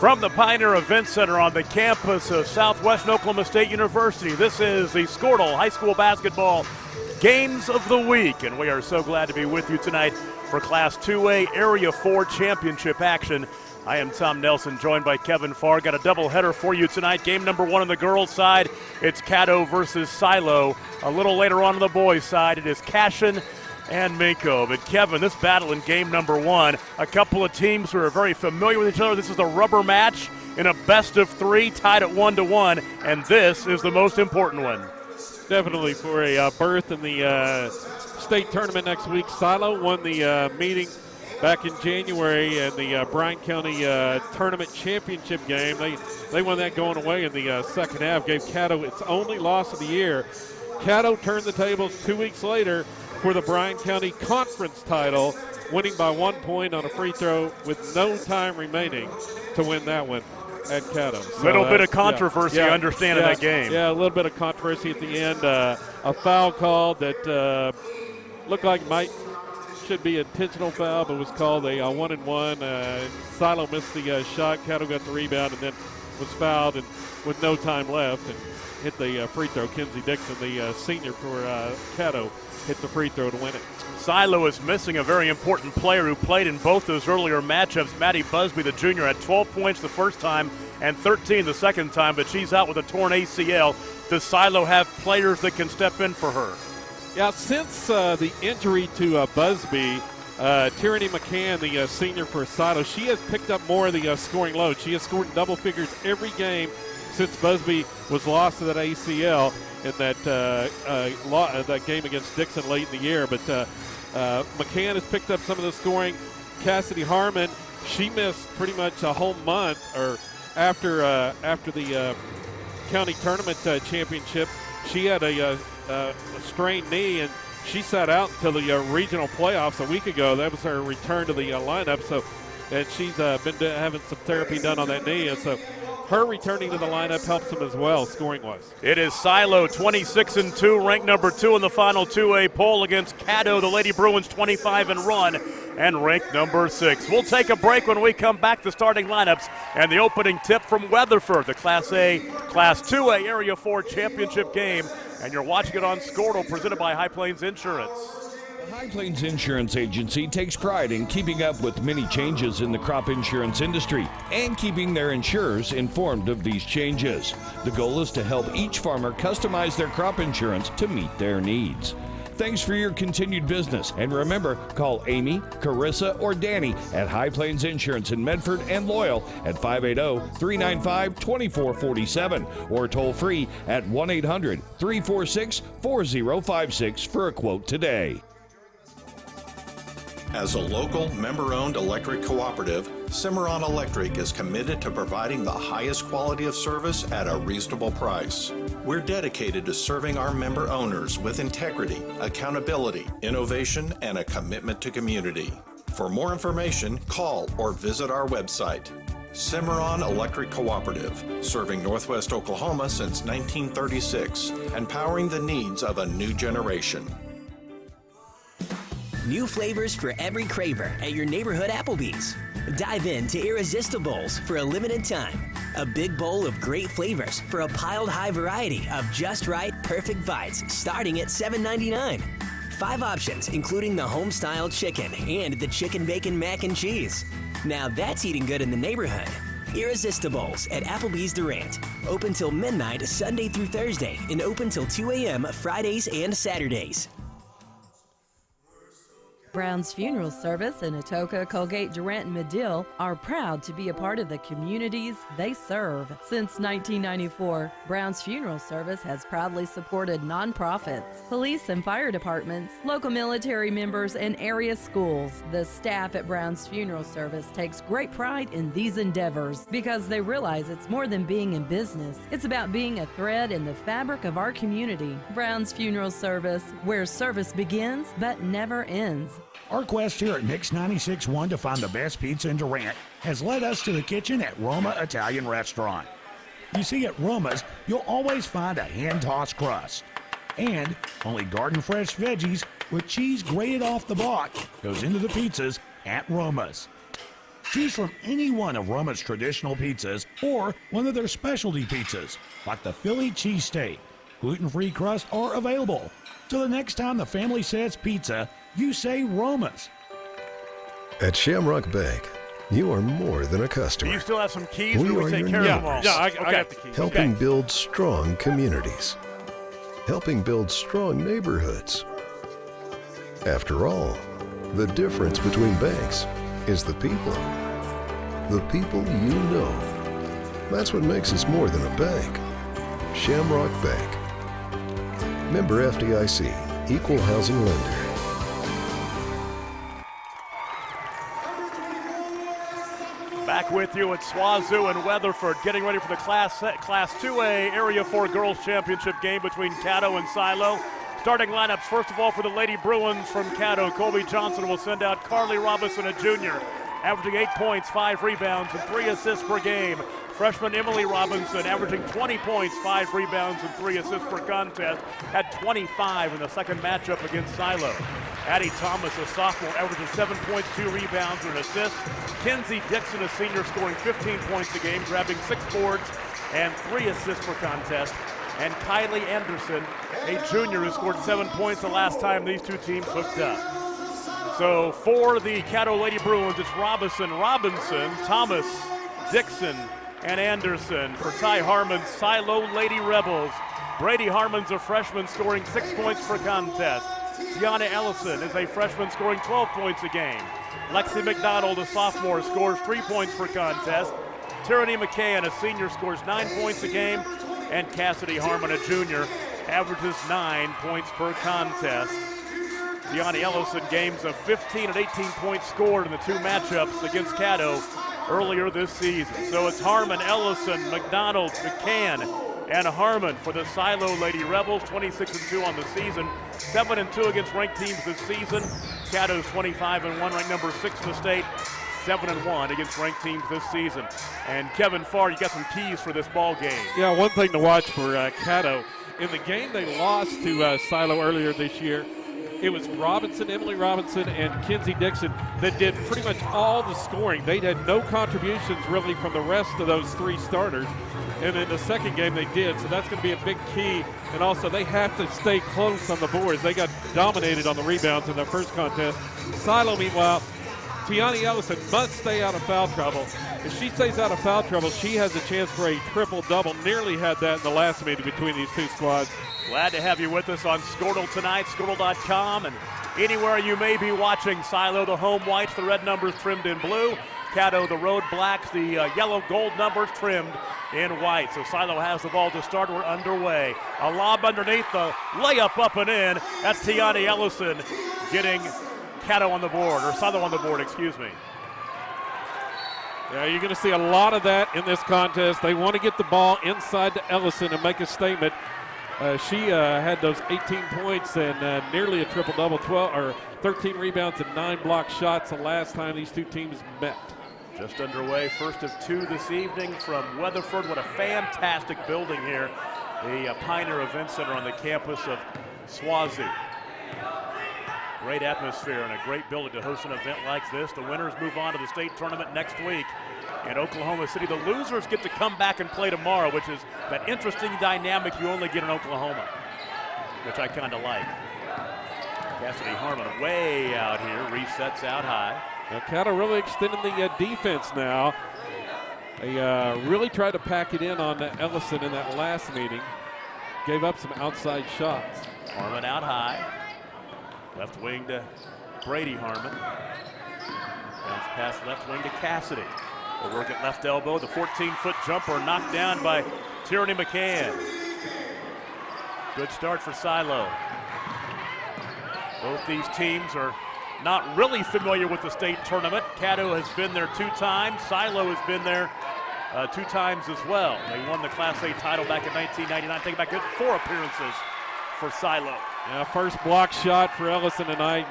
From the Pioneer Event Center on the campus of Southwestern Oklahoma State University, this is the Squirtle High School Basketball Games of the Week, and we are so glad to be with you tonight for Class 2A Area 4 Championship action. I am Tom Nelson, joined by Kevin Farr. Got a doubleheader for you tonight. Game number 1 on the girls' side, it's Caddo versus Silo. A little later on the boys' side, it is Cashin and Minko. But Kevin, this battle in game number 1, a couple of teams who are very familiar with each other. This is a rubber match in a best of 3, tied at 1-1, and this is the most important one. Definitely for a berth in the state tournament next week. Silo won the meeting back in January in the Bryan County tournament championship game. They won that going away in the second half, gave Caddo its only loss of the year. Caddo turned the tables 2 weeks later for the Bryan County Conference title, winning by 1 point on a free throw with no time remaining to win that one at Caddo. So little bit of controversy, I understand, in that game. Yeah, a little bit of controversy at the end. A foul called that looked like should be an intentional foul, but was called a 1-and-1. Silo missed the shot. Caddo got the rebound and then was fouled, and with no time left, and hit the free throw. Kenzie Dixon, the senior for Caddo, hit the free throw to win it. Silo is missing a very important player who played in both those earlier matchups. Maddie Busby, the junior, had 12 points the first time and 13 the second time, but she's out with a torn ACL. Does Silo have players that can step in for her? Yeah, since the injury to Busby, Tyranny McCann, the senior for Silo, she has picked up more of the scoring load. She has scored in double figures every game since Busby was lost to that ACL in that game against Dixon late in the year. But McCann has picked up some of the scoring. Cassidy Harmon, she missed pretty much a whole month or after the county tournament championship. She had a strained knee, and she sat out until the regional playoffs a week ago. That was her return to the lineup. And she's been having some therapy done on that knee, and so her returning to the lineup helps them as well, scoring-wise. It is Silo, 26-2, ranked number 2 in the final 2A poll against Caddo, the Lady Bruins, 25-run, and ranked number 6. We'll take a break. When we come back, the starting lineups and the opening tip from Weatherford, the Class 2A Area 4 championship game. And you're watching it on Squirtle, presented by High Plains Insurance. The High Plains Insurance Agency takes pride in keeping up with many changes in the crop insurance industry and keeping their insurers informed of these changes. The goal is to help each farmer customize their crop insurance to meet their needs. Thanks for your continued business, and remember, call Amy, Carissa, or Danny at High Plains Insurance in Medford and Loyal at 580-395-2447 or toll free at 1-800-346-4056 for a quote today. As a local, member-owned electric cooperative, Cimarron Electric is committed to providing the highest quality of service at a reasonable price. We're dedicated to serving our member owners with integrity, accountability, innovation, and a commitment to community. For more information, call or visit our website. Cimarron Electric Cooperative, serving Northwest Oklahoma since 1936 and powering the needs of a new generation. New flavors for every craver at your neighborhood Applebee's. Dive into Irresistibles for a limited time. A big bowl of great flavors for a piled high variety of just right, perfect bites starting at $7.99. 5 options, including the home-style chicken and the chicken bacon mac and cheese. Now that's eating good in the neighborhood. Irresistibles at Applebee's Durant. Open till midnight Sunday through Thursday and open till 2 a.m. Fridays and Saturdays. Brown's Funeral Service in Atoka, Colgate, Durant, and Medill are proud to be a part of the communities they serve. Since 1994, Brown's Funeral Service has proudly supported nonprofits, police and fire departments, local military members, and area schools. The staff at Brown's Funeral Service takes great pride in these endeavors because they realize it's more than being in business. It's about being a thread in the fabric of our community. Brown's Funeral Service, where service begins but never ends. Our quest here at Mix 96.1 to find the best pizza in Durant has led us to the kitchen at Roma Italian Restaurant. You see, at Roma's, you'll always find a hand-tossed crust. And only garden-fresh veggies with cheese grated off the block goes into the pizzas at Roma's. Choose from any one of Roma's traditional pizzas or one of their specialty pizzas, like the Philly cheesesteak. Gluten-free crust are available. So the next time the family says pizza, you say Roma's. At Shamrock Bank, you are more than a Do customer. you still have some keys? We or are we take your care of them all? neighbors. Yeah, I Okay. got the keys. Helping Okay. build strong communities. Helping build strong neighborhoods. After all, the difference between banks is the people. The people you know. That's what makes us more than a bank. Shamrock Bank. Member FDIC, Equal Housing Lender. Back with you at Swazu and Weatherford, getting ready for the Class 2A Area 4 Girls Championship game between Caddo and Silo. Starting lineups, first of all, for the Lady Bruins from Caddo. Colby Johnson will send out Carly Robinson, a junior, averaging 8 points, 5 rebounds, and 3 assists per game. Freshman Emily Robinson, averaging 20 points, 5 rebounds, and 3 assists per contest, had 25 in the second matchup against Silo. Addie Thomas, a sophomore, averaging 7 points, 2 rebounds, and an assist. Kenzie Dixon, a senior, scoring 15 points a game, grabbing 6 boards and 3 assists per contest. And Kylie Anderson, a junior, who scored 7 points the last time these two teams hooked up. So for the Caddo Lady Bruins, it's Robinson, Thomas, Dixon, and Anderson. For Ty Harmon's Silo Lady Rebels, Brady Harmon's a freshman, scoring 6 points per contest. Tiana Ellison is a freshman, scoring 12 points a game. Lexi McDonald, a sophomore, scores 3 points per contest. Tyranny McCann, a senior, scores 9 points a game. And Cassidy Harmon, a junior, averages 9 points per contest. Tiana Ellison games of 15 and 18 points scored in the 2 matchups against Caddo earlier this season. So it's Harmon, Ellison, McDonald, McCann, and Harmon for the Silo Lady Rebels, 26-2 on the season, 7-2 against ranked teams this season. Caddo's 25-1, ranked number 6 in the state, 7-1 against ranked teams this season. And Kevin Farr, you got some keys for this ball game. Yeah, one thing to watch for Caddo. In the game they lost to Silo earlier this year, it was Robinson, Emily Robinson, and Kenzie Dixon that did pretty much all the scoring. They had no contributions really from the rest of those 3 starters. And in the second game they did, so that's going to be a big key. And also they have to stay close on the boards. They got dominated on the rebounds in the first contest. Silo, meanwhile, Tiana Ellison must stay out of foul trouble. If she stays out of foul trouble, she has a chance for a triple-double. Nearly had that in the last meeting between these 2 squads. Glad to have you with us on Squirtle tonight, Squirtle.com, and anywhere you may be watching. Silo, the home whites, the red numbers trimmed in blue. Caddo, the road blacks, the yellow gold numbers trimmed in white. So Silo has the ball to start. We're underway. A lob underneath, the layup up and in. That's Tiana Ellison getting Caddo on the board, or Silo on the board, excuse me. Yeah, you're going to see a lot of that in this contest. They want to get the ball inside to Ellison and make a statement. She had those 18 points and nearly a triple-double, 13 rebounds and 9 block shots the last time these 2 teams met. Just underway, first of 2 this evening from Weatherford. What a fantastic building here. The Pioneer Event Center on the campus of Swazu. Great atmosphere and a great building to host an event like this. The winners move on to the state tournament next week in Oklahoma City. The losers get to come back and play tomorrow, which is that interesting dynamic you only get in Oklahoma, which I kind of like. Cassidy Harmon way out here, resets out high. Now Caddo really extending the defense now. They really tried to pack it in on Ellison in that last meeting. Gave up some outside shots. Harmon out high. Left wing to Brady Harmon. Bounce pass left wing to Cassidy. They'll work at left elbow. The 14-foot jumper knocked down by Tyranny McCann. Good start for Silo. Both these teams are not really familiar with the state tournament. Caddo has been there 2 times. Silo has been there 2 times as well. They won the Class A title back in 1999. Take back 4 appearances for Silo. Yeah, first block shot for Ellison tonight.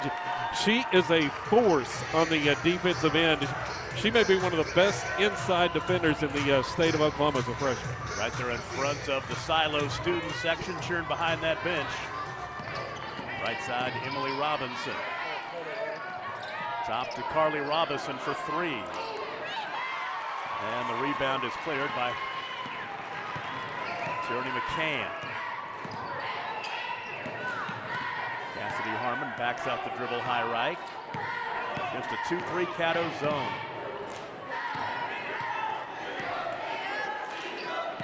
She is a force on the defensive end. She may be one of the best inside defenders in the state of Oklahoma as a freshman. Right there in front of the Silo student section, cheering behind that bench. Right side, Emily Robinson. Top to Carly Robinson for 3. rebound is cleared by Tierney McCann. Cassidy Harmon backs out the dribble high right. Against a 2-3 Caddo zone.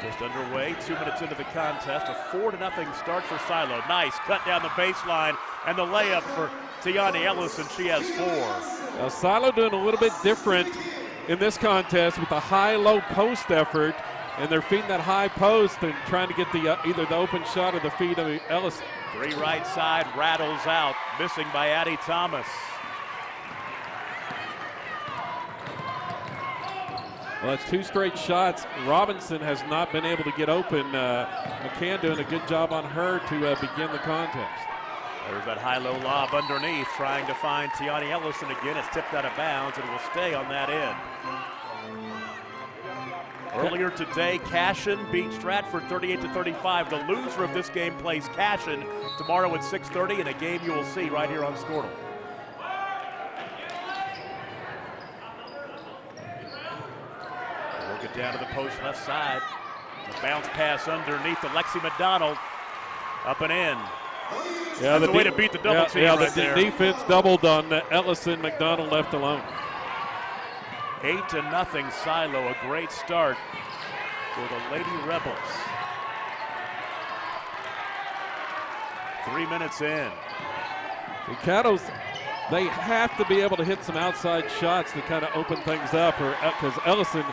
Just underway, 2 minutes into the contest. A 4-0 start for Silo. Nice cut down the baseline and the layup for Tiani Ellis, and she has 4. Now Silo doing a little bit different in this contest with a high-low post effort, and they're feeding that high post and trying to get the either the open shot or the feed of Ellis. 3 right side, rattles out, missing by Addie Thomas. Well, that's 2 straight shots. Robinson has not been able to get open. McCann doing a good job on her to begin the contest. There's that high-low lob underneath, trying to find Tiani Ellison again. It's tipped out of bounds and will stay on that end. Earlier today, Cashin beat Stratford 38-35. The loser of this game plays Cashin tomorrow at 6:30 in a game you will see right here on Squirtle. Work it down to the post left side. The bounce pass underneath to Lexi McDonald. Up and in. Yeah, That's the way to beat the double team right the there. defense doubled on Ellison. McDonald left alone. 8-0 Silo, a great start for the Lady Rebels. 3 minutes in. The Caddos, they have to be able to hit some outside shots to kind of open things up, or because Ellison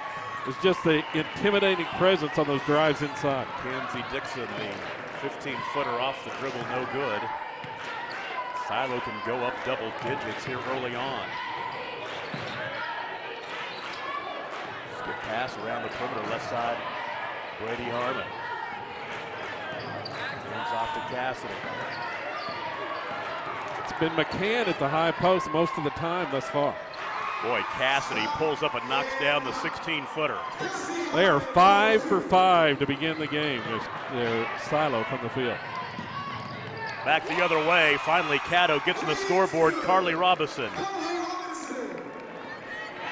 is just the intimidating presence on those drives inside. Kenzie Dixon, the 15-footer off the dribble, no good. Silo can go up double digits here early on. Good pass around the perimeter, left side, Brady Harmon. Comes off to Cassidy. It's been McCann at the high post most of the time thus far. Boy, Cassidy pulls up and knocks down the 16-footer. They are 5 for 5 to begin the game. There's Silo from the field. Back the other way, finally Caddo gets on the scoreboard, Carly Robinson.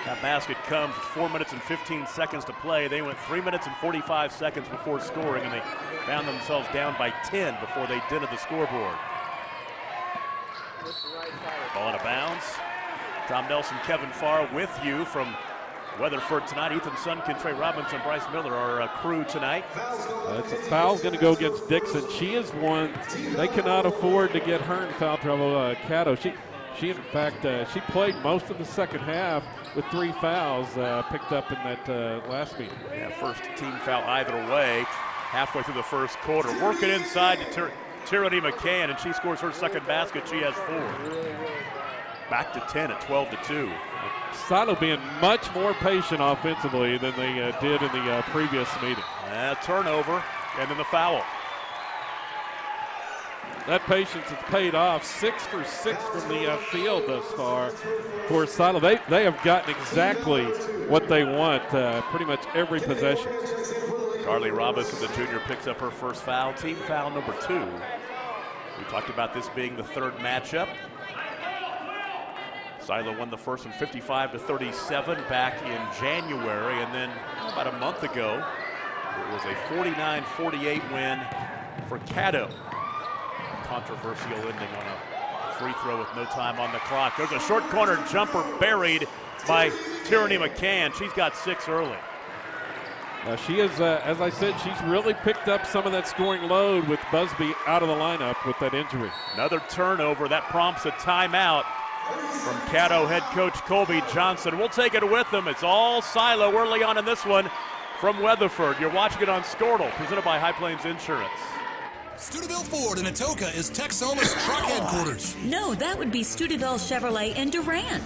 That basket comes with 4 minutes and 15 seconds to play. They went 3 minutes and 45 seconds before scoring, and they found themselves down by 10 before they dented the scoreboard. Ball out of bounds. Tom Nelson, Kevin Farr with you from Weatherford tonight. Ethan Sunkin, Trey Robinson, Bryce Miller, our crew tonight. It's a foul going to go against Dixon. She is one. They cannot afford to get her in foul trouble. Caddo, she in fact, she played most of the second half with 3 fouls picked up in that last meeting. Yeah, first team foul either way. Halfway through the first quarter. Working inside to Tierney McCann, and she scores her second basket. She has 4. Back to 10 at 12-2. Silo being much more patient offensively than they did in the previous meeting. Turnover, and then the foul. That patience has paid off. 6 for 6 from the field thus far for Silo. They have gotten exactly what they want pretty much every possession. Carly Robinson, the junior, picks up her first foul, team foul number 2. We talked about this being the third matchup. Silo won the first one 55-37 back in January, and then about a month ago, it was a 49-48 win for Caddo. Controversial ending on a free throw with no time on the clock. There's a short corner jumper buried by Tierney McCann. She's got 6 early. Now she is, as I said, she's really picked up some of that scoring load with Busby out of the lineup with that injury. Another turnover. That prompts a timeout from Caddo head coach Colby Johnson. We'll take it with them. It's all Silo early on in this one from Weatherford. You're watching it on Squirtle, presented by High Plains Insurance. Steubenville Ford in Atoka is Texoma's truck headquarters. No, that would be Steubenville Chevrolet in Durant.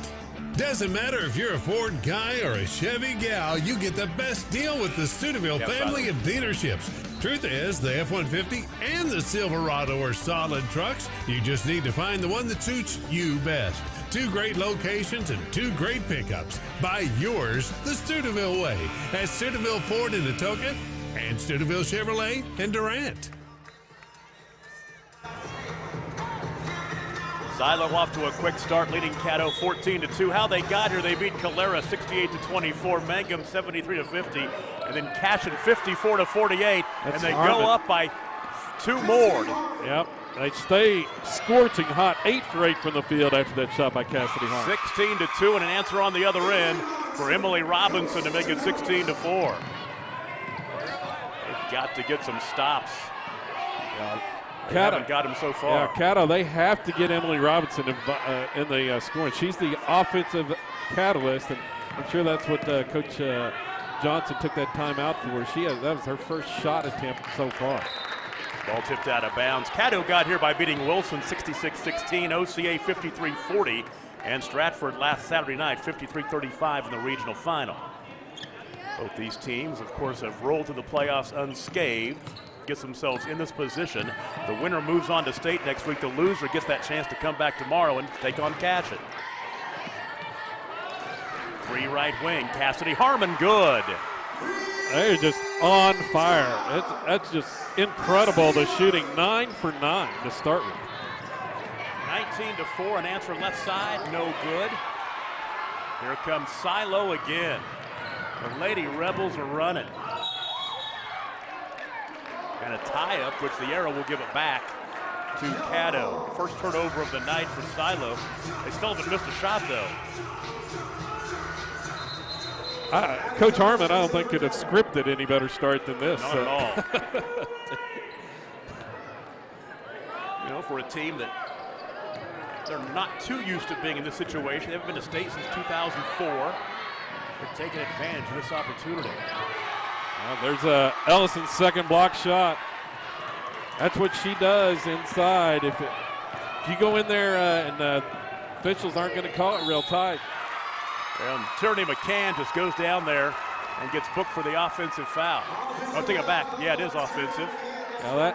Doesn't matter if you're a Ford guy or a Chevy gal, you get the best deal with the Steubenville family of dealerships. Truth is, the F-150 and the Silverado are solid trucks. You just need to find the one that suits you best. 2 great locations and 2 great pickups. Buy yours the Steubenville way at Steubenville Ford in Atoka and Steubenville Chevrolet in Durant. Silo off to a quick start, leading Caddo 14-2. How they got here, they beat Calera 68-24, Mangum 73-50, and then Cashin 54-48, and they go up by 2 more. Yep, they stay scorching hot, 8 for 8 from the field after that shot by Cassidy Harmon. 16-2, and an answer on the other end for Emily Robinson to make it 16-4. They've got to get some stops. They haven't got him so far. Yeah, Caddo, they have to get Emily Robinson in the scoring. She's the offensive catalyst, and I'm sure that's what Coach Johnson took that timeout for. That was her first shot attempt so far. Ball tipped out of bounds. Caddo got here by beating Wilson 66-16, OCA 53-40, and Stratford last Saturday night 53-35 in the regional final. Both these teams, of course, have rolled to the playoffs unscathed. Gets themselves in this position. The winner moves on to state next week. The loser gets that chance to come back tomorrow and take on Cashin. 3 right wing, Cassidy Harmon, good. They're just on fire. That's just incredible, the shooting. 9 for 9 to start with. 19-4, an answer left side, no good. Here comes Silo again. The Lady Rebels are running. And a tie-up, which the arrow will give it back to Caddo. First turnover of the night for Silo. They still haven't missed a shot, though. Coach Harmon, I don't think could have scripted any better start than this. Not at all. You know, for a team that they're not too used to being in this situation. They haven't been to state since 2004. They're taking advantage of this opportunity. Well, there's Ellison's second block shot. That's what she does inside. If you go in there and officials aren't going to call it real tight. And Tierney McCann just goes down there and gets booked for the offensive foul. I'll take it back. Yeah, it is offensive. Now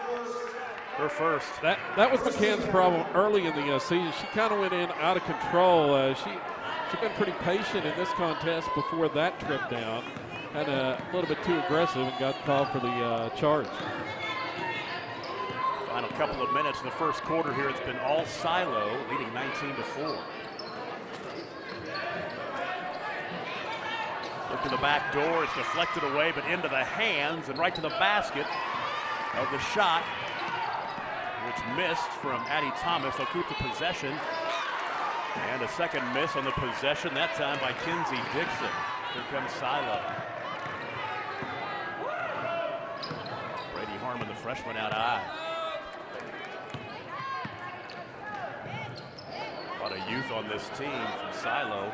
her first. That was McCann's problem early in the season. She kind of went in out of control. She's been pretty patient in this contest before that trip down. Had a little bit too aggressive and got called for the charge. Final couple of minutes in the first quarter here. It's been all Silo, leading 19-4. Look to the back door. It's deflected away, but into the hands and right to the basket of the shot, which missed from Addie Thomas. They'll keep the possession. And a second miss on the possession, that time by Kinsey Dixon. Here comes Silo. Brady Harmon, the freshman, out high. A lot of youth on this team from Silo.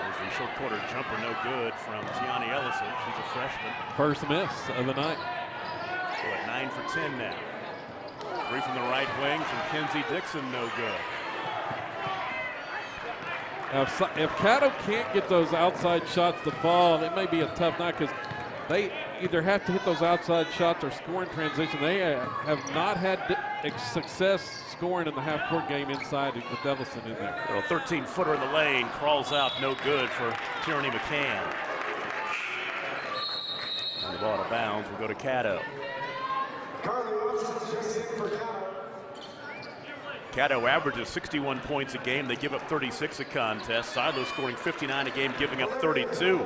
There's the short quarter jumper, no good from Tiani Ellison. She's a freshman. First miss of the night. So at 9 for 10 now. 3 from the right wing from Kinsey Dixon, no good. Now, if Caddo can't get those outside shots to fall, it may be a tough night because they either have to hit those outside shots or score in transition. They have not had success scoring in the half-court game inside with Ellison in there. A 13-footer in the lane, crawls out, no good for Tierney McCann. And the ball out of bounds will go to Caddo. Caddo averages 61 points a game. They give up 36 a contest. Silo scoring 59 a game, giving up 32.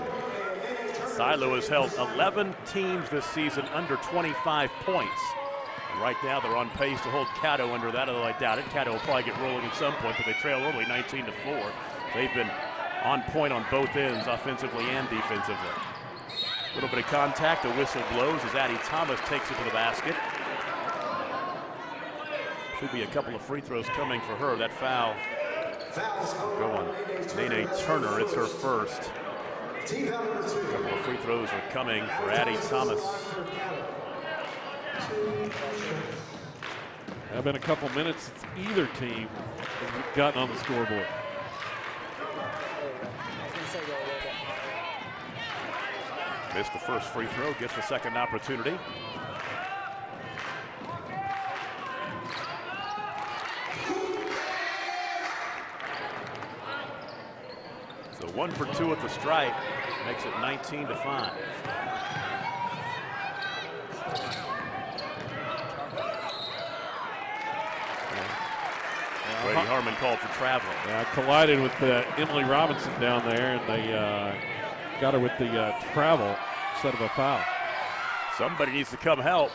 Silo has held 11 teams this season under 25 points. And right now they're on pace to hold Caddo under that, although I doubt it. Caddo will probably get rolling at some point, but they trail early 19-4. They've been on point on both ends, offensively and defensively. A little bit of contact, the whistle blows as Addie Thomas takes it to the basket. Should be a couple of free throws coming for her. That foul going. Nene Turner, it's her first. A couple of free throws are coming for Addie Thomas. It's been a couple minutes since either team has gotten on the scoreboard. Missed the first free throw, gets the second opportunity. So 1 for 2 at the stripe, makes it 19-5. Brady Harmon called for traveling. Yeah, collided with Emily Robinson down there, and they got her with the travel instead of a foul. Somebody needs to come help.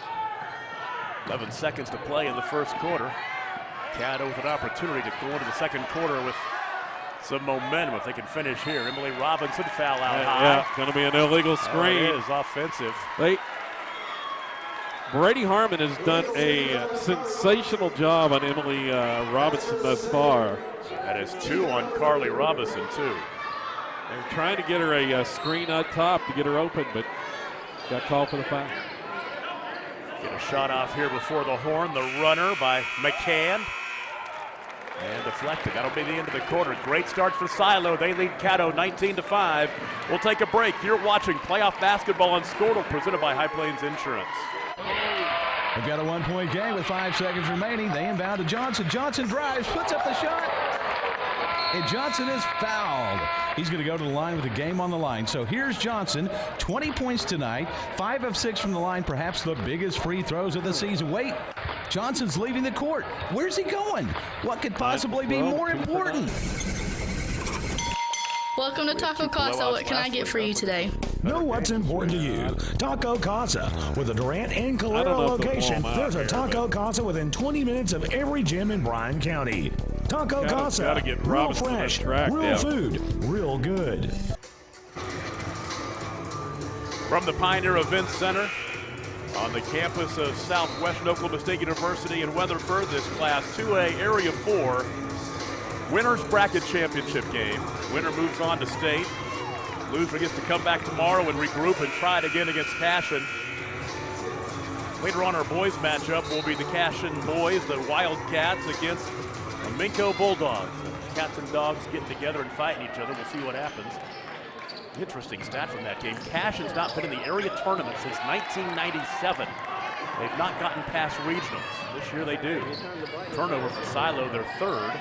11 seconds to play in the first quarter. Caddo with an opportunity to go into the second quarter with some momentum if they can finish here. Emily Robinson foul out high. Yeah, going to be an illegal screen. It is offensive. Brady Harmon has done a sensational job on Emily Robinson thus far. That is 2 on Carly Robinson, too. They're trying to get her a screen up top to get her open, but got called for the foul. Get a shot off here before the horn. The runner by McCann. And deflected. That'll be the end of the quarter. Great start for Silo. They lead Caddo 19-5. We'll take a break. You're watching playoff basketball on Squirtle, presented by High Plains Insurance. They've got a 1-point game with 5 seconds remaining. They inbound to Johnson. Johnson drives, puts up the shot. And Johnson is fouled. He's going to go to the line with a game on the line. So here's Johnson, 20 points tonight, 5 of 6 from the line, perhaps the biggest free throws of the season. Wait, Johnson's leaving the court. Where's he going? What could possibly be more important? Welcome to Taco Casa. What can I get for you today? Know what's important to you. Taco Casa. With a Durant and Calero location, there's a Taco Casa within 20 minutes of every gym in Bryan County. Taco Casa. Real fresh, real food, real good. From the Pioneer Events Center on the campus of Southwestern Oklahoma State University in Weatherford, this Class 2A Area 4 Winners Bracket Championship game. Winner moves on to state. Loser gets to come back tomorrow and regroup and try it again against Cashin. Later on, our boys matchup will be the Cashin boys, the Wildcats, against the Minko Bulldogs. The cats and dogs getting together and fighting each other. We'll see what happens. Interesting stat from that game. Cashin's not been in the area tournament since 1997. They've not gotten past regionals. This year they do. Turnover for Silo, their third.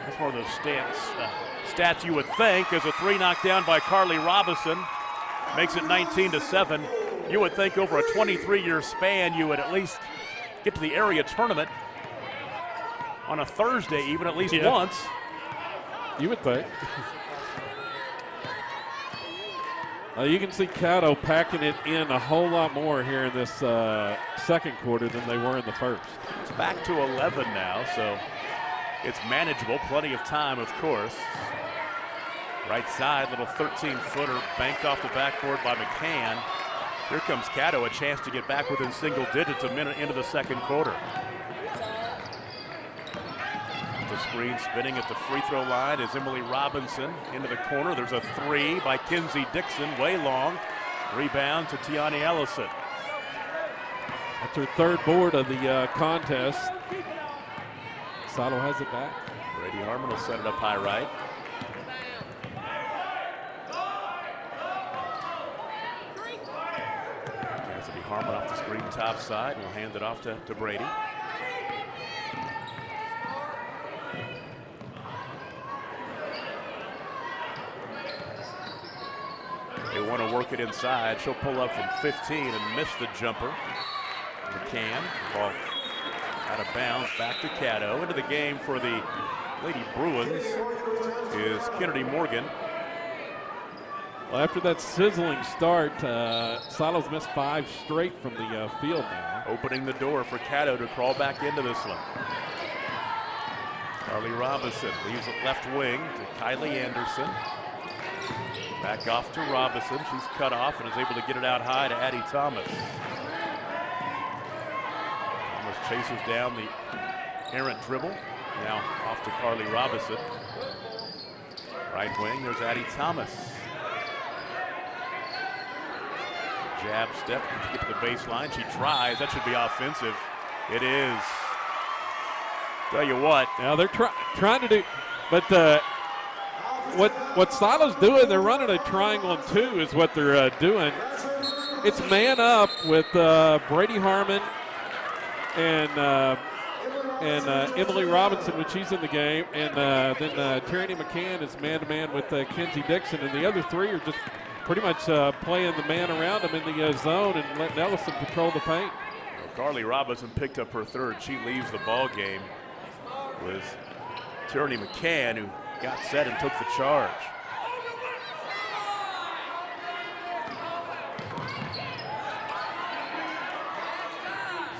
That's one of those stats you would think, as a 3 knocked down by Carly Robinson makes it 19-7. You would think over a 23-year span you would at least get to the area tournament on a Thursday, even at least once. You would think. You can see Caddo packing it in a whole lot more here in this second quarter than they were in the first. It's back to 11 now, so it's manageable. Plenty of time, of course. Right side, little 13-footer banked off the backboard by McCann. Here comes Caddo, a chance to get back within single digits a minute into the second quarter. The screen spinning at the free throw line is Emily Robinson into the corner. There's a 3 by Kinsey Dixon, way long. Rebound to Tiani Ellison. That's her third board of the contest. Silo has it back. Brady Harmon will set it up high right. Cassidy Harmon off the screen top side, and will hand it off to Brady. They want to work it inside. She'll pull up from 15 and miss the jumper. McCann, ball out of bounds, back to Caddo. Into the game for the Lady Bruins is Kennedy Morgan. Well, after that sizzling start, Silo's missed 5 straight from the field now. Opening the door for Caddo to crawl back into this one. Carly Robinson leaves it left wing to Kylie Anderson. Back off to Robinson. She's cut off and is able to get it out high to Addie Thomas. Thomas chases down the errant dribble. Now off to Carly Robinson. Right wing, there's Addie Thomas. Jab step to get to the baseline. She tries. That should be offensive. It is. Tell you what. Now they're trying to do, but what Silo's doing, they're running a triangle and 2 is what they're doing. It's man up with Brady Harmon and Emily Robinson when she's in the game, and then Tierney McCann is man-to-man with Kinsey Dixon, and the other 3 are just pretty much playing the man around them in the zone and letting Ellison control the paint. Carly Robinson picked up her third. She leaves the ball game with Tierney McCann, who got set and took the charge.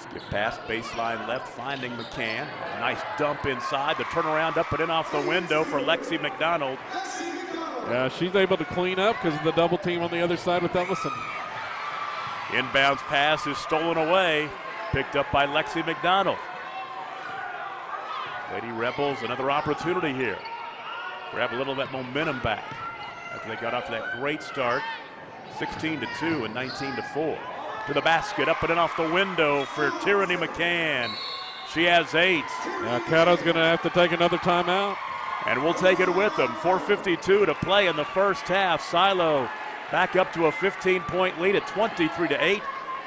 Skip pass, baseline left, finding McCann. Nice dump inside. The turnaround up and in off the window for Lexi McDonald. Yeah, she's able to clean up because of the double team on the other side with Ellison. Inbounds pass is stolen away. Picked up by Lexi McDonald. Lady Rebels, another opportunity here. Grab a little of that momentum back after they got off to that great start. 16-2 and 19-4. To the basket, up and in off the window for Tierney McCann. She has 8. Now Caddo's going to have to take another timeout. And we'll take it with them. 4:52 to play in the first half. Silo back up to a 15-point lead at 23-8.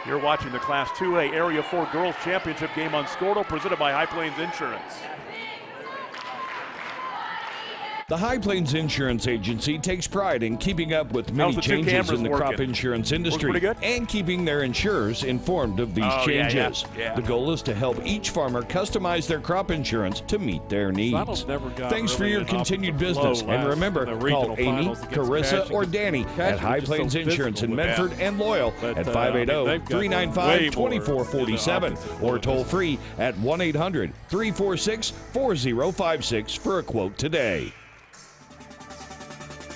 You're watching the Class 2A Area 4 Girls Championship game on Squirtle, presented by High Plains Insurance. The High Plains Insurance Agency takes pride in keeping up with many changes in the crop insurance industry and keeping their insurers informed of these changes. The goal is to help each farmer customize their crop insurance to meet their needs. Thanks for your continued business, and remember, call Amy, Carissa, or Danny at High Plains Insurance in Medford and Loyal at 580-395-2447 or toll free at 1-800-346-4056 for a quote today.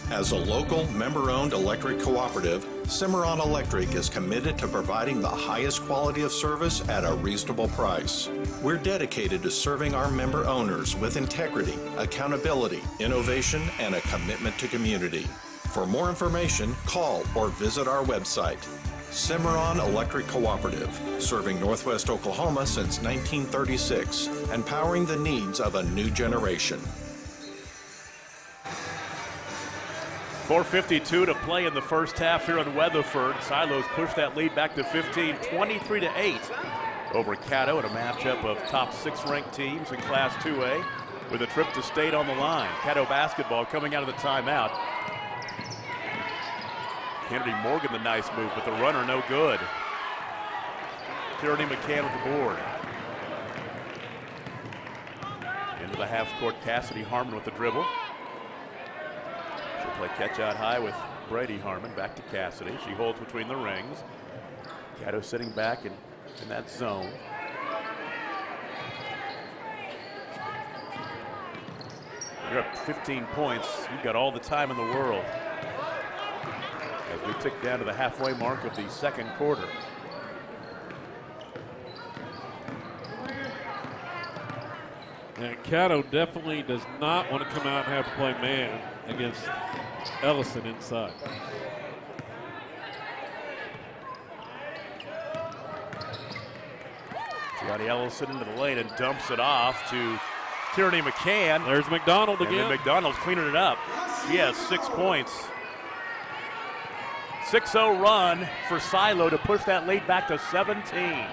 As a local, member-owned electric cooperative, Cimarron Electric is committed to providing the highest quality of service at a reasonable price. We're dedicated to serving our member owners with integrity, accountability, innovation, and a commitment to community. For more information, call or visit our website. Cimarron Electric Cooperative, serving Northwest Oklahoma since 1936, empowering the needs of a new generation. 4:52 to play in the first half here in Weatherford. Silos push that lead back to 15, 23-8 over Caddo in a matchup of top 6 ranked teams in Class 2A with a trip to state on the line. Caddo basketball coming out of the timeout. Kennedy Morgan, the nice move, but the runner no good. Tierney McCann with the board. Into the half court, Cassidy Harmon with the dribble. She'll play catch out high with Brady Harmon. Back to Cassidy. She holds between the rings. Caddo sitting back in that zone. You're up 15 points. You've got all the time in the world as we tick down to the halfway mark of the second quarter. And Caddo definitely does not want to come out and have to play man against Ellison inside. Johnny Ellison into the lane and dumps it off to Tierney McCann. There's McDonald again. And then McDonald's cleaning it up. She has 6 points. 6-0 run for Silo to push that lead back to 17.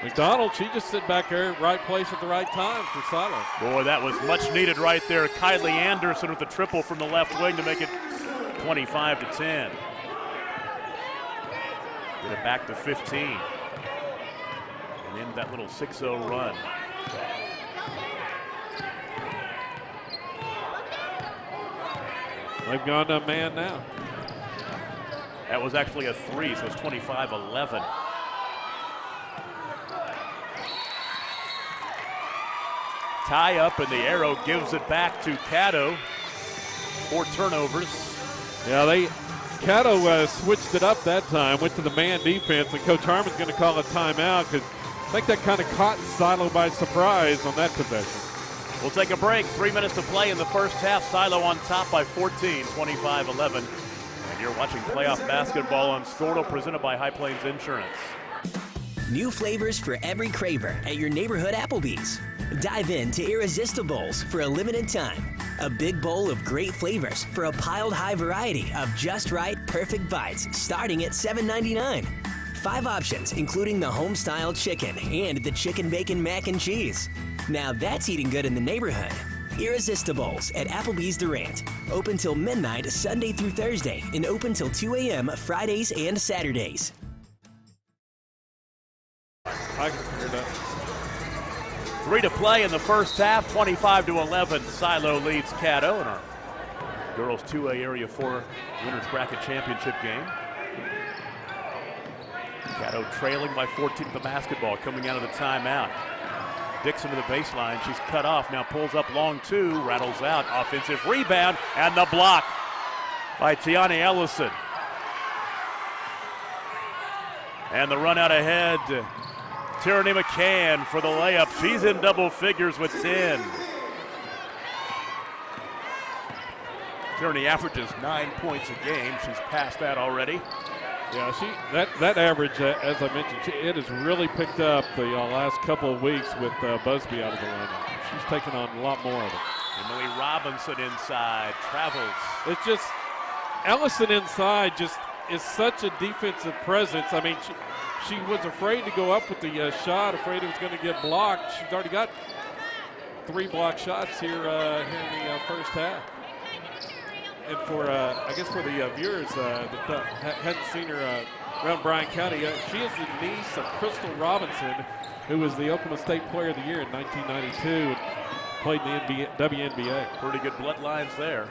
McDonald, she just sit back there, right place at the right time for Silo. Boy, that was much needed right there. Kylie Anderson with the triple from the left wing to make it 25-10. Get it back to 15. And into that little 6-0 run. They've gone to a man now. That was actually a 3, so it's 25-11. Tie up, and the arrow gives it back to Caddo. 4 turnovers. Yeah, Caddo switched it up that time, went to the man defense, and Coach Harmon's going to call a timeout because I think that kind of caught Silo by surprise on that possession. We'll take a break. 3 minutes to play in the first half. Silo on top by 14, 25-11. And you're watching playoff basketball on Squirtle, presented by High Plains Insurance. New flavors for every craver at your neighborhood Applebee's. Dive into Irresistibles for a limited time. A big bowl of great flavors for a piled high variety of just right, perfect bites starting at $7.99. 5 options, including the home-style chicken and the chicken bacon mac and cheese. Now that's eating good in the neighborhood. Irresistibles at Applebee's Durant. Open till midnight Sunday through Thursday and open till 2 a.m. Fridays and Saturdays. 3 to play in the first half, 25-11. Silo leads Caddo in our girls 2A Area 4 Winners Bracket Championship game. Caddo trailing by 14 with the basketball coming out of the timeout. Dixon to the baseline. She's cut off. Now pulls up long 2. Rattles out. Offensive rebound. And the block by Tiani Ellison. And the run out ahead. Tierney McCann for the layup. She's in double figures with 10. Tierney averages 9 points a game. She's passed that already. Yeah, that average, as I mentioned, it has really picked up the last couple of weeks with Busby out of the lineup. She's taken on a lot more of it. Emily Robinson inside, travels. It's just, Ellison inside just is such a defensive presence. I mean, she was afraid to go up with the shot, afraid it was going to get blocked. She's already got 3 blocked shots here in the first half. And for, I guess for the viewers that hadn't seen her around Bryan County, she is the niece of Crystal Robinson, who was the Oklahoma State Player of the Year in 1992 and played in the WNBA. Pretty good bloodlines there.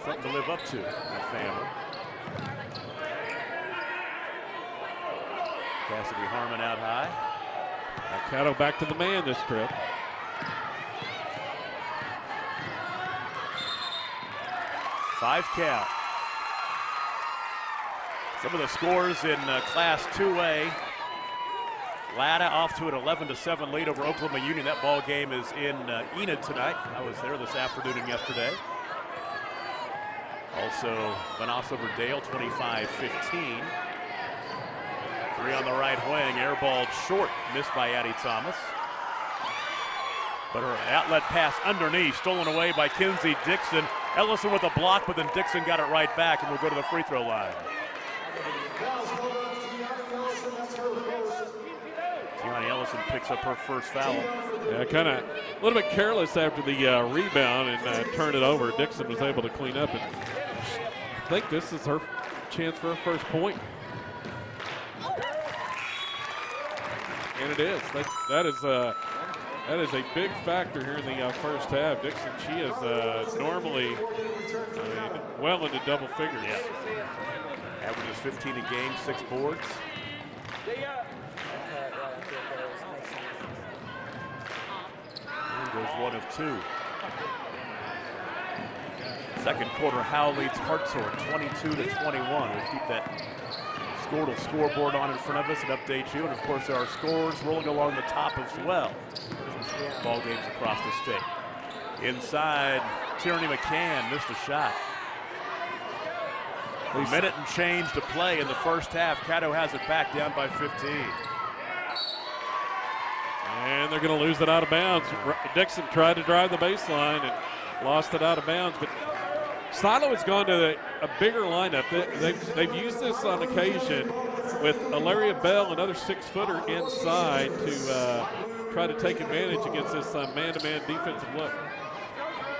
Something to live up to, that family. Cassidy Harmon out high. Caddo back to the man this trip. Five count. Some of the scores in Class 2A. Latta off to an 11-7 lead over Oklahoma Union. That ball game is in Enid tonight. I was there this afternoon and yesterday. Also, Vanoss over Dale, 25-15. 3 on the right wing, airballed short, missed by Addie Thomas. But her outlet pass underneath, stolen away by Kinsey Dixon. Ellison with a block, but then Dixon got it right back, and we'll go to the free throw line. Tiani Ellison picks up her first foul. Yeah, kind of a little bit careless after the rebound and turned it over. Dixon was able to clean up, and I think this is her chance for her first point. And it is. That is a big factor here in the first half. Dixon, she is normally well into double figures. Yeah. Averages 15 a game, 6 boards. And goes 1 of 2. Second quarter, Howe leads Hartshorn 22-21. We'll keep that Squirtle scoreboard on in front of us and update you. And of course, there are scores rolling along the top as well. Ball games across the state. Inside, Tierney McCann missed a shot. A minute and change to play in the first half. Caddo has it back down by 15. And they're going to lose it out of bounds. Dixon tried to drive the baseline and lost it out of bounds. But Silo has gone to a bigger lineup. They've used this on occasion with Alaria Bell, another 6-footer inside to try to take advantage against this man-to-man defensive look.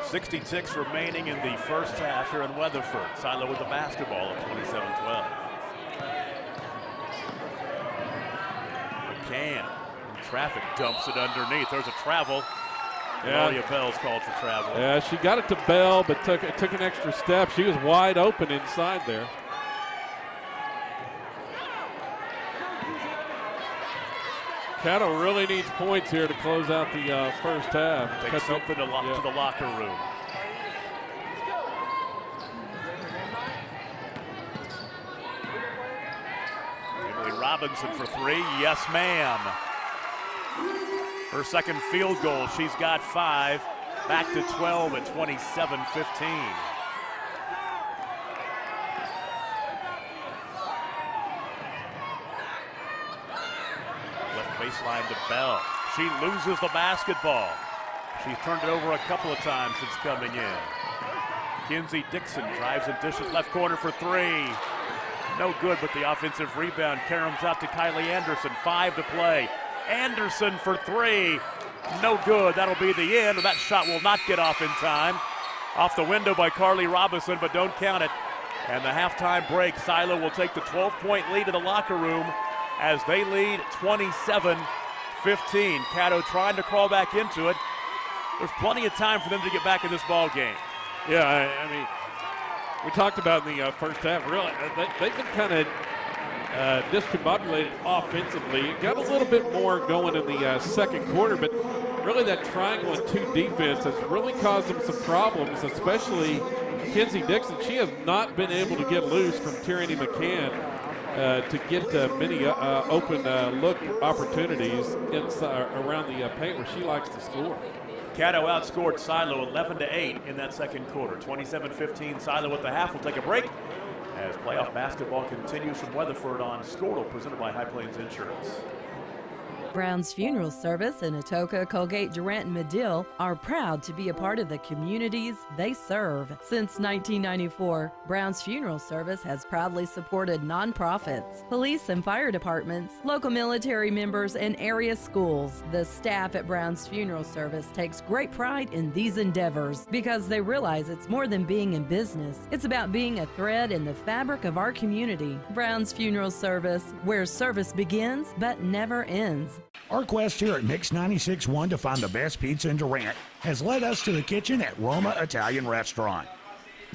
60 ticks remaining in the first half here in Weatherford. Silo with the basketball at 27-12. McCann, traffic dumps it underneath. There's a travel. Alaria Bell's called for travel. Yeah, she got it to Bell, but took an extra step. She was wide open inside there. Caddo really needs points here to close out the first half. Take something to the locker room. Emily Robinson for 3. Yes, ma'am. Her second field goal. She's got 5. Back to 12 at 27-15. Baseline to Bell. She loses the basketball. She's turned it over a couple of times since coming in. Kinsey Dixon drives and dishes left corner for 3. No good, but the offensive rebound caroms out to Kylie Anderson. 5 to play. Anderson for 3. No good. That'll be the end. That shot will not get off in time. Off the window by Carly Robinson, but don't count it. And the halftime break, Silo will take the 12-point lead to the locker room as they lead 27-15. 15. Caddo trying to crawl back into it. There's plenty of time for them to get back in this ball game. Yeah, I mean, we talked about in the first half, really, they've been kind of discombobulated offensively. Got a little bit more going in the second quarter, but really that triangle and 2 defense has really caused them some problems, especially Kenzie Dixon. She has not been able to get loose from Tyranny McCann to get many open look opportunities inside, around the paint where she likes to score. Caddo outscored Silo 11-8 in that second quarter. 27-15 Silo at the half. We'll take a break as playoff basketball continues from Weatherford on Squirtle, presented by High Plains Insurance. Brown's Funeral Service in Atoka, Colgate, Durant, and Medill are proud to be a part of the communities they serve. Since 1994, Brown's Funeral Service has proudly supported nonprofits, police and fire departments, local military members, and area schools. The staff at Brown's Funeral Service takes great pride in these endeavors because they realize it's more than being in business. It's about being a thread in the fabric of our community. Brown's Funeral Service, where service begins but never ends. Our quest here at Mix 96.1 to find the best pizza in Durant has led us to the kitchen at Roma Italian Restaurant.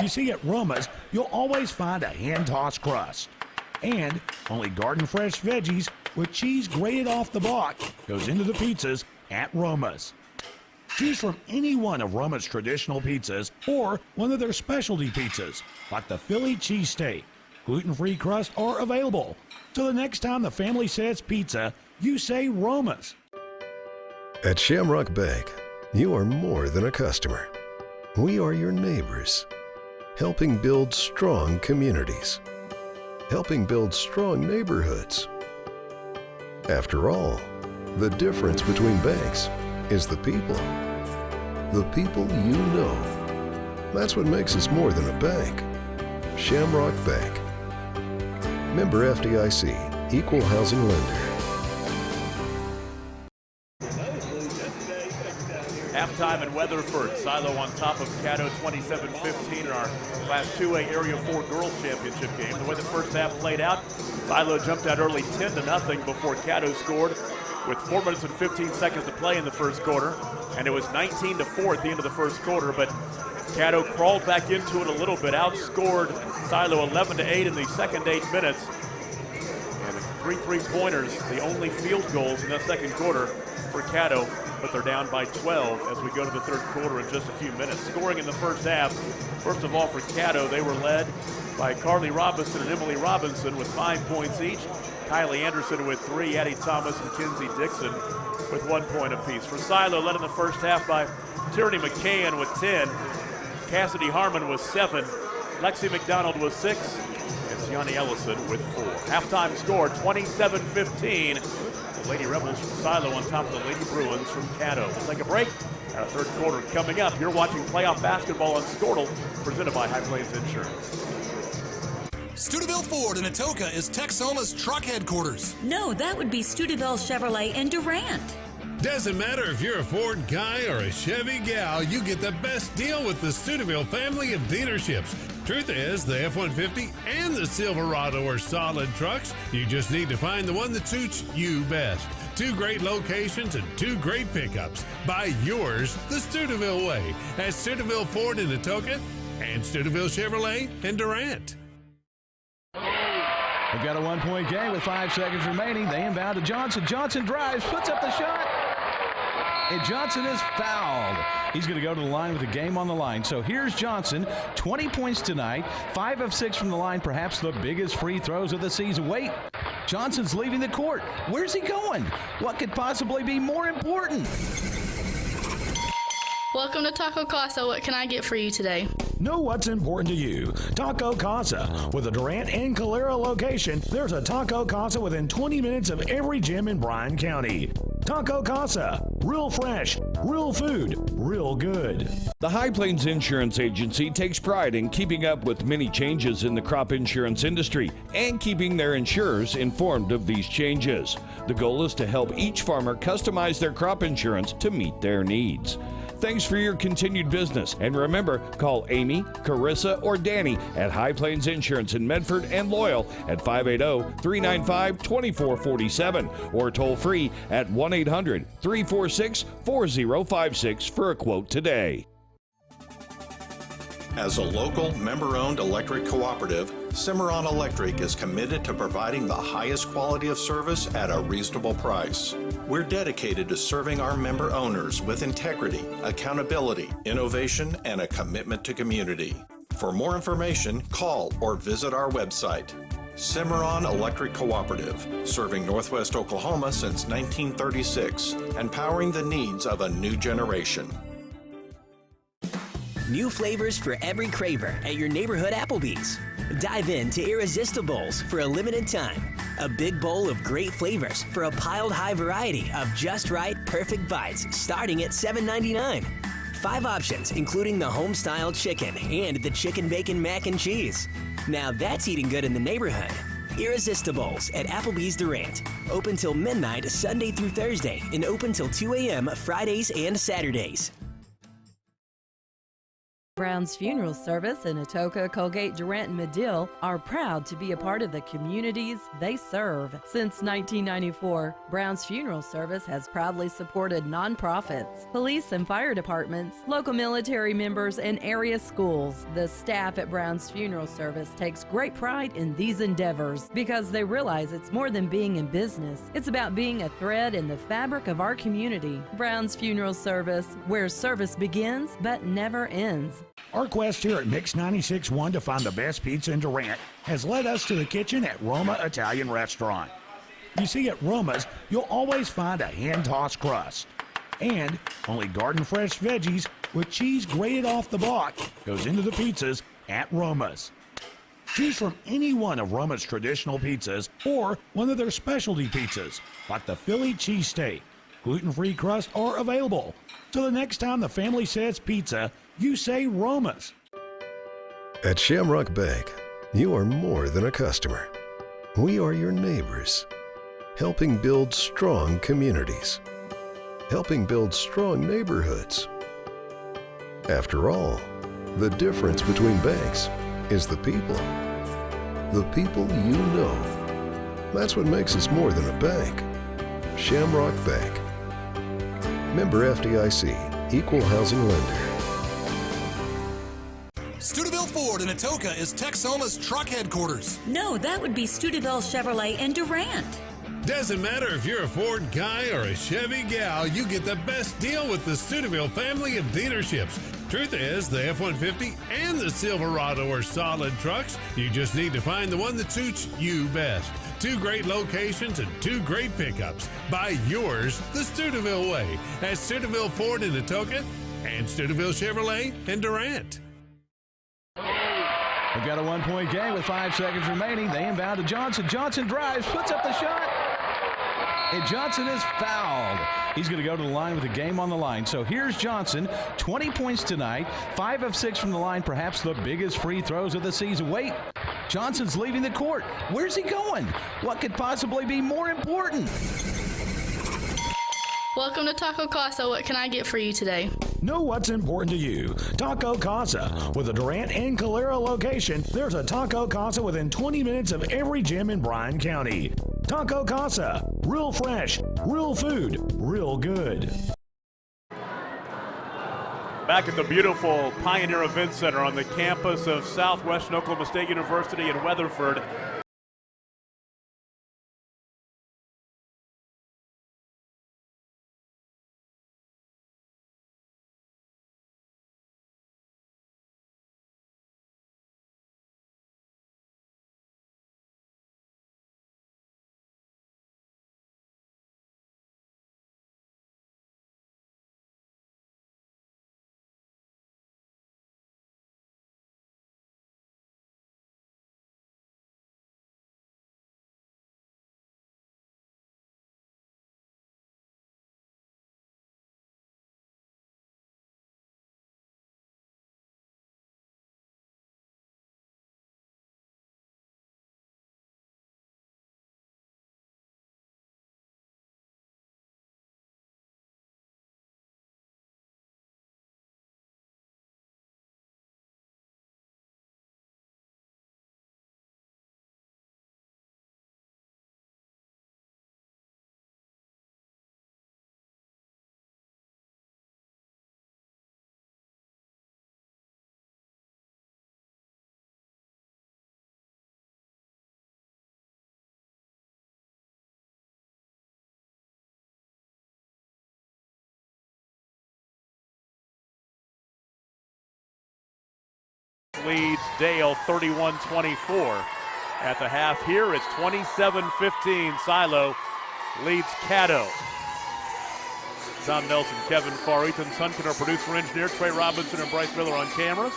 You see, at Roma's, you'll always find a hand-tossed crust. And only garden-fresh veggies with cheese grated off the block goes into the pizzas at Roma's. Choose from any one of Roma's traditional pizzas or one of their specialty pizzas, like the Philly cheesesteak. Gluten-free crust are available. So the next time the family says pizza, you say Roma's. At Shamrock Bank, you are more than a customer. We are your neighbors, helping build strong communities, helping build strong neighborhoods. After all, the difference between banks is the people. The people you know. That's what makes us more than a bank. Shamrock Bank. Member FDIC, Equal Housing Lender. Halftime in Weatherford. Silo on top of Caddo 27-15 in our Class 2A Area 4 Girls Championship game. The way the first half played out, Silo jumped out early 10-0 before Caddo scored with 4 minutes and 15 seconds to play in the first quarter. And it was 19-4 at the end of the first quarter, but Caddo crawled back into it a little bit, outscored Silo 11-8 in the second 8 minutes. And 3 3-pointers, the only field goals in that second quarter for Caddo, but they're down by 12 as we go to the third quarter in just a few minutes. Scoring in the first half, first of all for Caddo, they were led by Carly Robinson and Emily Robinson with 5 points each. Kylie Anderson with 3, Addie Thomas and Kenzie Dixon with 1 point apiece. For Silo, led in the first half by Tierney McCann with 10, Cassidy Harmon with 7, Lexi McDonald with 6, and Tiani Ellison with 4. Halftime score 27-15. The Lady Rebels from Silo on top of the Lady Bruins from Caddo. We'll take a break. Our third quarter coming up. You're watching playoff basketball on Squirtle, presented by High Plains Insurance. Studeville Ford in Atoka is Texoma's truck headquarters. No, that would be Studeville Chevrolet in Durant. Doesn't matter if you're a Ford guy or a Chevy gal, you get the best deal with the Studeville family of dealerships. Truth is, the F-150 and the Silverado are solid trucks. You just need to find the one that suits you best. 2 great locations and 2 great pickups. Buy yours the Studeville way at Studeville Ford in Atoka and Studeville Chevrolet in Durant. They've got a 1-point game with 5 seconds remaining. They inbound to Johnson. Johnson drives, puts up the shot, and Johnson is fouled. He's going to go to the line with the game on the line. So here's Johnson, 20 points tonight, 5 of 6 from the line, perhaps the biggest free throws of the season. Wait, Johnson's leaving the court. Where's he going? What could possibly be more important? Welcome to Taco Casa. What can I get for you today? Know what's important to you. Taco Casa. With a Durant and Calera location, there's a Taco Casa within 20 minutes of every gym in Bryan County. Taco Casa. Real fresh, real food, real good. The High Plains Insurance Agency takes pride in keeping up with many changes in the crop insurance industry and keeping their insurers informed of these changes. The goal is to help each farmer customize their crop insurance to meet their needs. Thanks for your continued business. And remember, call Amy, Carissa, or Danny at High Plains Insurance in Medford and Loyal at 580-395-2447 or toll free at 1-800-346-4056 for a quote today. As a local, member-owned electric cooperative, Cimarron Electric is committed to providing the highest quality of service at a reasonable price. We're dedicated to serving our member owners with integrity, accountability, innovation, and a commitment to community. For more information, call or visit our website. Cimarron Electric Cooperative, serving Northwest Oklahoma since 1936 and powering the needs of a new generation. New flavors for every craver at your neighborhood Applebee's. Dive into Irresistibles for a limited time. A big bowl of great flavors for a piled high variety of just right, perfect bites starting at $7.99. 5 options, including the home-style chicken and the chicken bacon mac and cheese. Now that's eating good in the neighborhood. Irresistibles at Applebee's Durant. Open till midnight Sunday through Thursday and open till 2 a.m. Fridays and Saturdays. Brown's Funeral Service in Atoka, Colgate, Durant, and Medill are proud to be a part of the communities they serve. Since 1994, Brown's Funeral Service has proudly supported nonprofits, police and fire departments, local military members, and area schools. The staff at Brown's Funeral Service takes great pride in these endeavors because they realize it's more than being in business. It's about being a thread in the fabric of our community. Brown's Funeral Service, where service begins but never ends. Our quest here at Mix 96.1 to find the best pizza in Durant has led us to the kitchen at Roma Italian Restaurant. You see, at Roma's, you'll always find a hand-tossed crust. And only garden-fresh veggies with cheese grated off the block goes into the pizzas at Roma's. Choose from any one of Roma's traditional pizzas or one of their specialty pizzas, like the Philly cheesesteak. Gluten-free crust are available. So the next time the family says pizza, you say Roma's. At Shamrock Bank, you are more than a customer. We are your neighbors, helping build strong communities, helping build strong neighborhoods. After all, the difference between banks is the people. The people you know. That's what makes us more than a bank. Shamrock Bank. Member FDIC, Equal Housing Lender. Studeville Ford in Atoka is Texoma's truck headquarters. No, that would be Studeville Chevrolet in Durant. Doesn't matter if you're a Ford guy or a Chevy gal, you get the best deal with the Studeville family of dealerships. Truth is, the F-150 and the Silverado are solid trucks. You just need to find the one that suits you best. 2 great locations and 2 great pickups. Buy yours the Studeville way at Studeville Ford in Atoka and Studeville Chevrolet in Durant. We've got a 1-point game with 5 seconds remaining. They inbound to Johnson. Johnson drives, puts up the shot. And Johnson is fouled. He's going to go to the line with the game on the line. So here's Johnson, 20 points tonight, 5 of 6 from the line, perhaps the biggest free throws of the season. Wait, Johnson's leaving the court. Where's he going? What could possibly be more important? Welcome to Taco Casa. What can I get for you today? Know what's important to you. Taco Casa. With a Durant and Calera location, there's a Taco Casa within 20 minutes of every gym in Bryan County. Taco Casa. Real fresh, real food, real good. Back at the beautiful Pioneer Event Center on the campus of Southwestern Oklahoma State University in Weatherford. leads Dale 31-24 at the half. Here it's 27-15. Silo leads Caddo. Tom Nelson, Kevin Farr, Ethan Sunken, our producer engineer, Trey Robinson and Bryce Miller on cameras.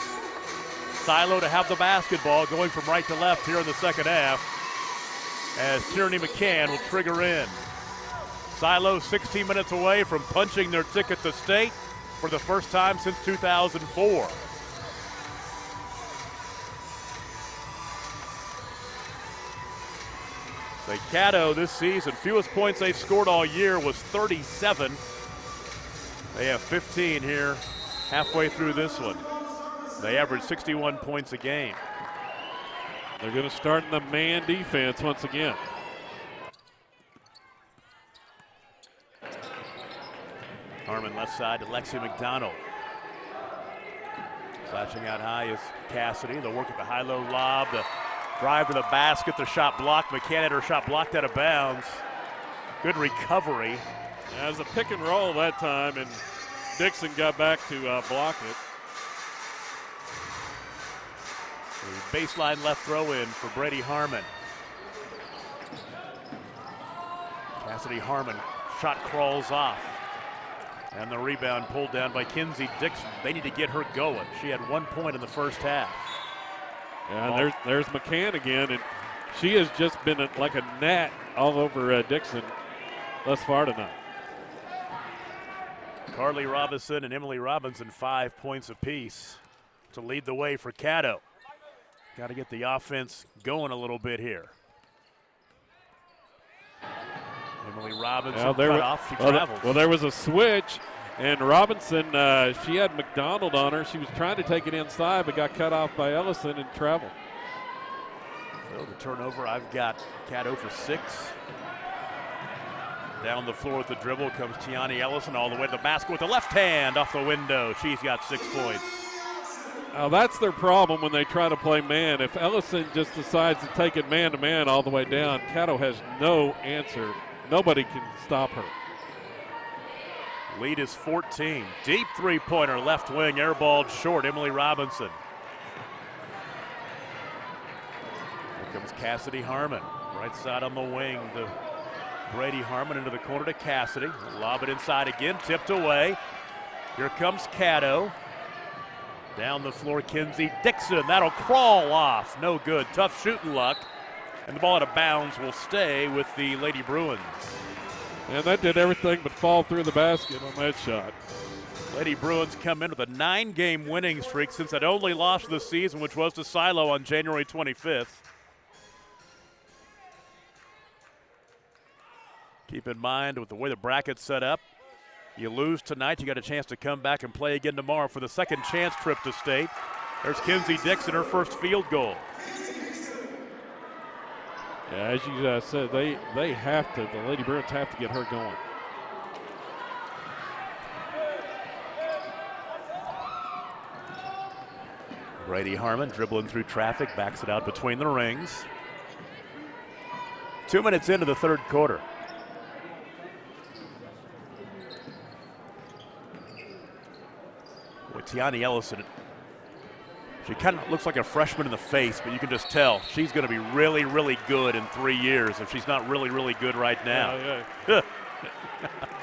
Silo to have the basketball, going from right to left here in the second half as Tierney McCann will trigger in. Silo 16 minutes away from punching their ticket to state for the first time since 2004. So Caddo this season, fewest points they scored all year was 37. They have 15 here halfway through this one. They average 61 points a game. They're going to start in the man defense once again. Harmon left side to Lexi McDonald. Flashing out high is Cassidy. They'll work at the high-low lob. The drive to the basket. The shot blocked. McCann had her shot blocked out of bounds. Good recovery. It was a pick and roll that time, and Dixon got back to block it. The baseline left throw in for Brady Harmon. Cassidy Harmon, shot crawls off. And the rebound pulled down by Kinsey Dixon. They need to get her going. She had 1 point in the first half. Yeah, and there's McCann again, and she has just been like a gnat all over Dixon thus far tonight. Carly Robinson and Emily Robinson 5 points apiece to lead the way for Caddo. Got to get the offense going a little bit here. Emily Robinson cut off. She traveled. Well, there was a switch, and Robinson, she had McDonald on her. She was trying to take it inside, but got cut off by Ellison and traveled. So the turnover, I've got Caddo for 6. Down the floor with the dribble comes Tiani Ellison all the way to the basket with the left hand off the window. She's got 6 points. Now that's their problem when they try to play man. If Ellison just decides to take it man-to-man all the way down, Caddo has no answer. Nobody can stop her. Lead is 14. Deep three-pointer, left wing, airballed short, Emily Robinson. Here comes Cassidy Harmon. Right side on the wing to Brady Harmon into the corner to Cassidy. Lob it inside again, tipped away. Here comes Caddo. Down the floor, Kinsey Dixon. That'll crawl off. No good. Tough shooting luck. And the ball out of bounds will stay with the Lady Bruins. And that did everything but fall through the basket on that shot. Lady Bruins come in with a 9-game winning streak since that only loss of the season, which was to Silo on January 25th. Keep in mind with the way the bracket's set up, you lose tonight, you got a chance to come back and play again tomorrow for the second chance trip to state. There's Kinsey Dixon, her first field goal. Yeah, as you said, they have to, the Lady Bruins have to get her going. Brady Harmon dribbling through traffic, backs it out between the rings. 2 minutes into the third quarter. Tiani Ellison, she kind of looks like a freshman in the face, but you can just tell she's going to be really, really good in 3 years if she's not really, really good right now. Yeah.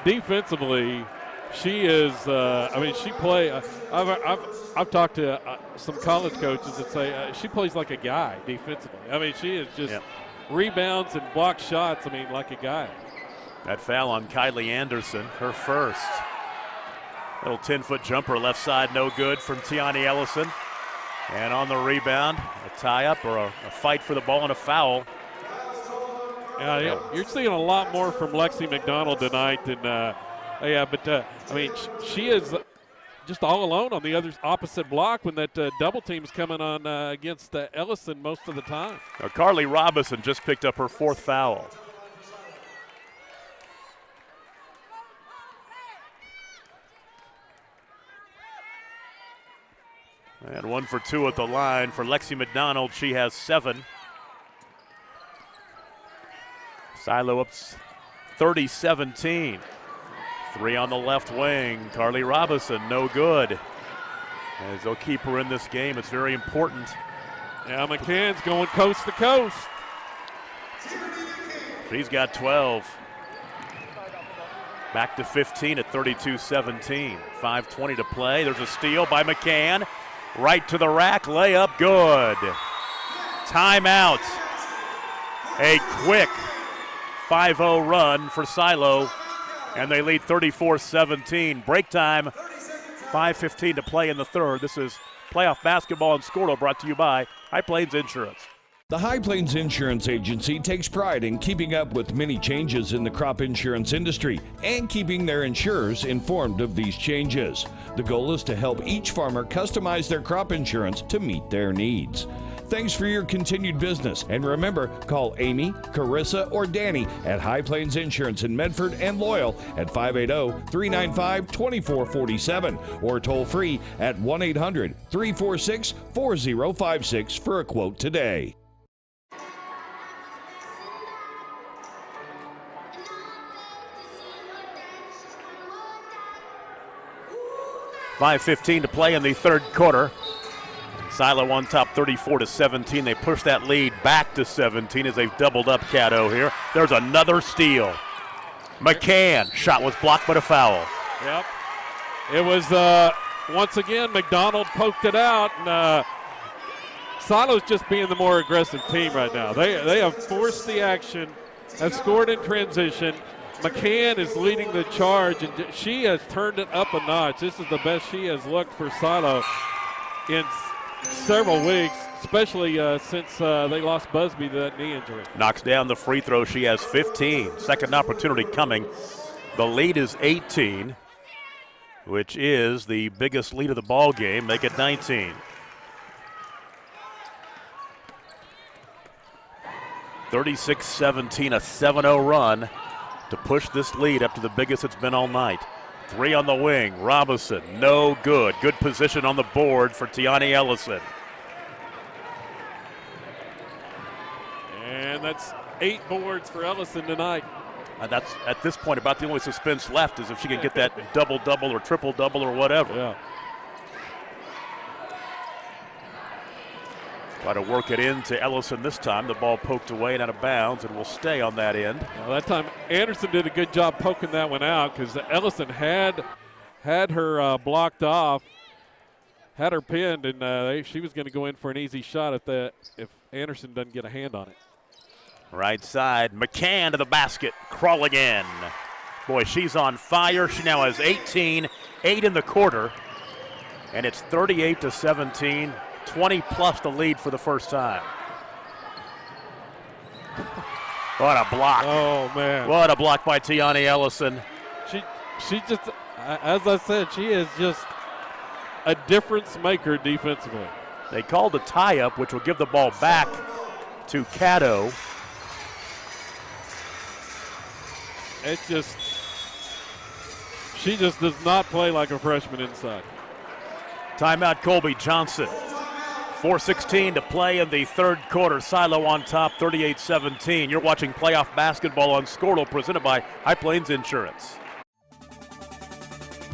Defensively, she is. She play. I've talked to some college coaches that say she plays like a guy defensively. I mean, she is just rebounds and block shots. I mean, like a guy. That foul on Kylie Anderson, her first. Little 10-foot jumper left side, no good from Tiani Ellison. And on the rebound, a tie-up or a fight for the ball and a foul. Yeah, you're seeing a lot more from Lexi McDonald tonight than, she is just all alone on the other opposite block when that double team's coming on against Ellison most of the time. Now, Carly Robinson just picked up her 4th foul. And 1 for 2 at the line for Lexi McDonald. She has 7. Silo up 30-17. 3 on the left wing. Carly Robinson, no good. As they'll keep her in this game, it's very important. Yeah, McCann's going coast to coast. She's got 12. Back to 15 at 32-17. 5:20 to play. There's a steal by McCann. Right to the rack, layup, good. Timeout. A quick 5-0 run for Silo, and they lead 34-17. Break time, 5:15 to play in the third. This is playoff basketball and Squirtle, brought to you by High Plains Insurance. The High Plains Insurance Agency takes pride in keeping up with many changes in the crop insurance industry and keeping their insurers informed of these changes. The goal is to help each farmer customize their crop insurance to meet their needs. Thanks for your continued business, and remember, call Amy, Carissa, or Danny at High Plains Insurance in Medford and Loyal at 580-395-2447 or toll free at 1-800-346-4056 for a quote today. 5:15 to play in the third quarter. Silo on top 34-17. They push that lead back to 17 as they've doubled up Caddo here. There's another steal. McCann, shot was blocked but a foul. Yep. It was, once again, McDonald poked it out, and Silo's just being the more aggressive team right now. They have forced the action, have scored in transition. McCann is leading the charge, and she has turned it up a notch. This is the best she has looked for Silo in several weeks, especially since they lost Busby to that knee injury. Knocks down the free throw. She has 15. Second opportunity coming. The lead is 18, which is the biggest lead of the ball game. Make it 19. (36-17), a 7-0 run to push this lead up to the biggest it's been all night. Three on the wing. Robinson, no good. Good position on the board for Tiani Ellison. And that's 8 boards for Ellison tonight. That's, at this point, about the only suspense left is if she can get that double-double or triple-double or whatever. Yeah. Try to work it into Ellison this time. The ball poked away and out of bounds and will stay on that end. Well, that time Anderson did a good job poking that one out because Ellison had her blocked off, had her pinned, and she was going to go in for an easy shot if Anderson doesn't get a hand on it. Right side, McCann to the basket, crawling in. Boy, she's on fire. She now has 18, 8 in the quarter, and it's 38-17. 20-plus the lead for the first time. What a block. Oh, man. What a block by Tiani Ellison. She just, as I said, she is just a difference maker defensively. They called a tie-up, which will give the ball back to Caddo. It's just, she just does not play like a freshman inside. Timeout, Colby Johnson. 4:16 to play in the third quarter. Silo on top, 38-17. You're watching playoff basketball on Squirtle, presented by High Plains Insurance.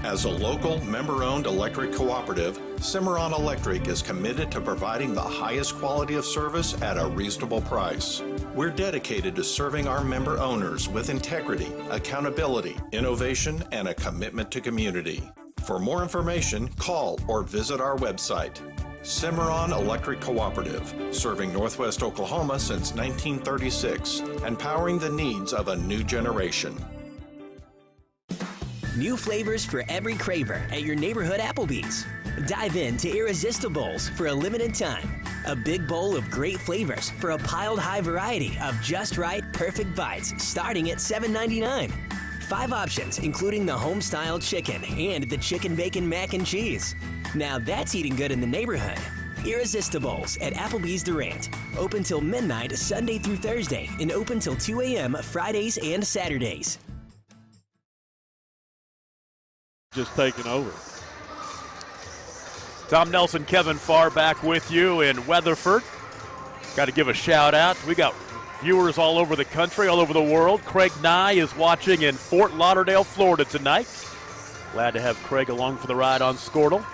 As a local, member-owned electric cooperative, Cimarron Electric is committed to providing the highest quality of service at a reasonable price. We're dedicated to serving our member owners with integrity, accountability, innovation, and a commitment to community. For more information, call or visit our website. Cimarron Electric Cooperative, serving Northwest Oklahoma since 1936 and powering the needs of a new generation. New flavors for every craver at your neighborhood Applebee's. Dive into Irresistibles for a limited time. A big bowl of great flavors for a piled high variety of just right, perfect bites starting at $7.99. 5 options, including the home-style chicken and the chicken bacon mac and cheese. Now that's eating good in the neighborhood. Irresistibles at Applebee's Durant. Open till midnight Sunday through Thursday and open till 2 a.m. Fridays and Saturdays. Just taking over. Tom Nelson, Kevin Farr back with you in Weatherford. Got to give a shout out. We got viewers all over the country, all over the world. Craig Nye is watching in Fort Lauderdale, Florida tonight. Glad to have Craig along for the ride on Squirtle.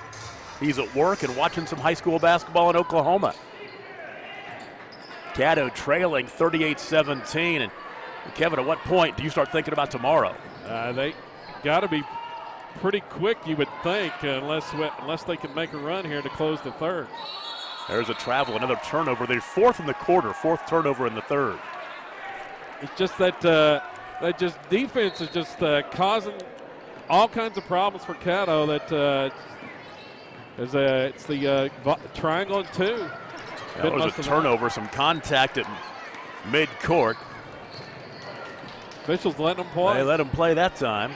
he's at work and watching some high school basketball in Oklahoma. Caddo trailing 38-17. And Kevin, at what point do you start thinking about tomorrow? They got to be pretty quick, you would think, unless they can make a run here to close the third. There's a travel, another turnover. They're fourth in the quarter, fourth turnover in the third. It's just that defense is just causing all kinds of problems for Caddo. It's the triangle and two. That was a turnover, some contact at mid-court. Officials letting them play. They let him play that time.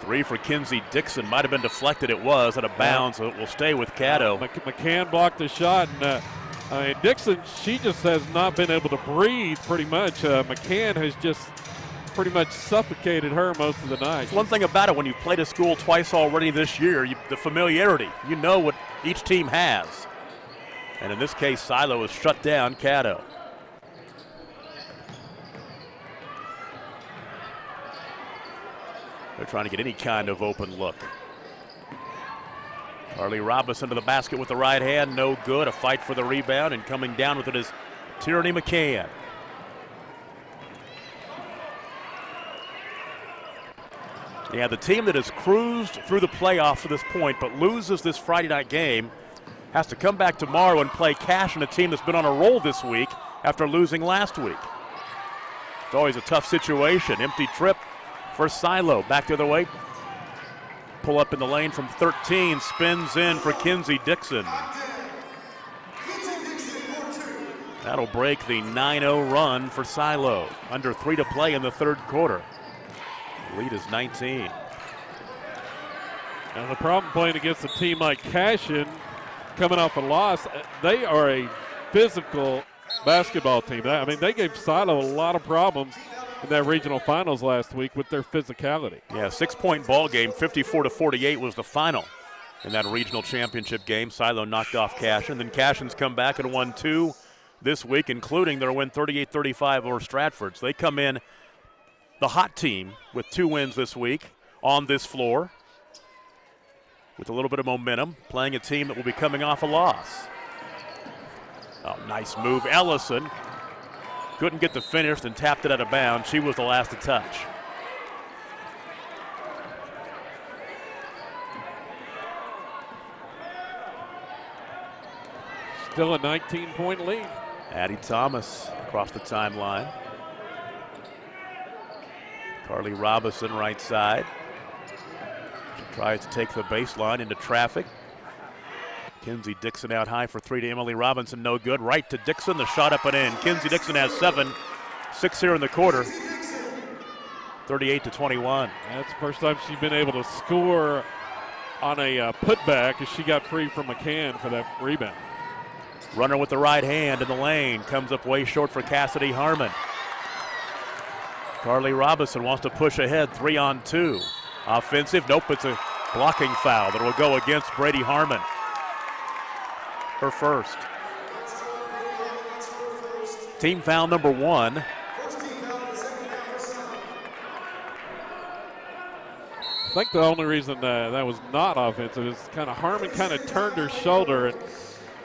3 for Kinsey Dixon. Might have been deflected. It was out of bounds, so it will stay with Caddo. McCann blocked the shot, and Dixon, she just has not been able to breathe pretty much. McCann has just pretty much suffocated her most of the night. One thing about it, when you've played a school twice already this year, the familiarity, you know what each team has. And in this case, Silo has shut down Caddo. They're trying to get any kind of open look. Carly Robinson to the basket with the right hand, no good. A fight for the rebound, and coming down with it is Tierney McCann. Yeah, the team that has cruised through the playoffs to this point but loses this Friday night game has to come back tomorrow and play Cash in a team that's been on a roll this week after losing last week. It's always a tough situation. Empty trip for Silo. Back the other way. Pull up in the lane from 13. Spins in for Kinsey Dixon. That'll break the 9-0 run for Silo. Under 3 to play in the third quarter. Lead is 19. And the problem playing against a team like Cashin, coming off a loss, they are a physical basketball team. I mean, they gave Silo a lot of problems in that regional finals last week with their physicality. Yeah, 6-point ball game, 54-48 was the final in that regional championship game. Silo knocked off Cashin. Then Cashin's come back and won 2 this week, including their win 38-35 over Stratford. So they come in the hot team with 2 wins this week on this floor with a little bit of momentum, playing a team that will be coming off a loss. Oh, nice move. Ellison couldn't get the finish and tapped it out of bounds. She was the last to touch. Still a 19-point lead. Addie Thomas across the timeline. Carly Robinson right side. She tries to take the baseline into traffic. Kinsey Dixon out high for 3 to Emily Robinson, no good. Right to Dixon, the shot up and in. Kinsey Dixon has 7, 6 here in the quarter. 38-21. That's the first time she's been able to score on a putback as she got free from McCann for that rebound. Runner with the right hand in the lane, comes up way short for Cassidy Harmon. Carly Robinson wants to push ahead, 3-on-2. Offensive, nope, it's a blocking foul that will go against Brady Harmon. Her first. Team foul number 1. I think the only reason that was not offensive is kind of Harmon kind of turned her shoulder and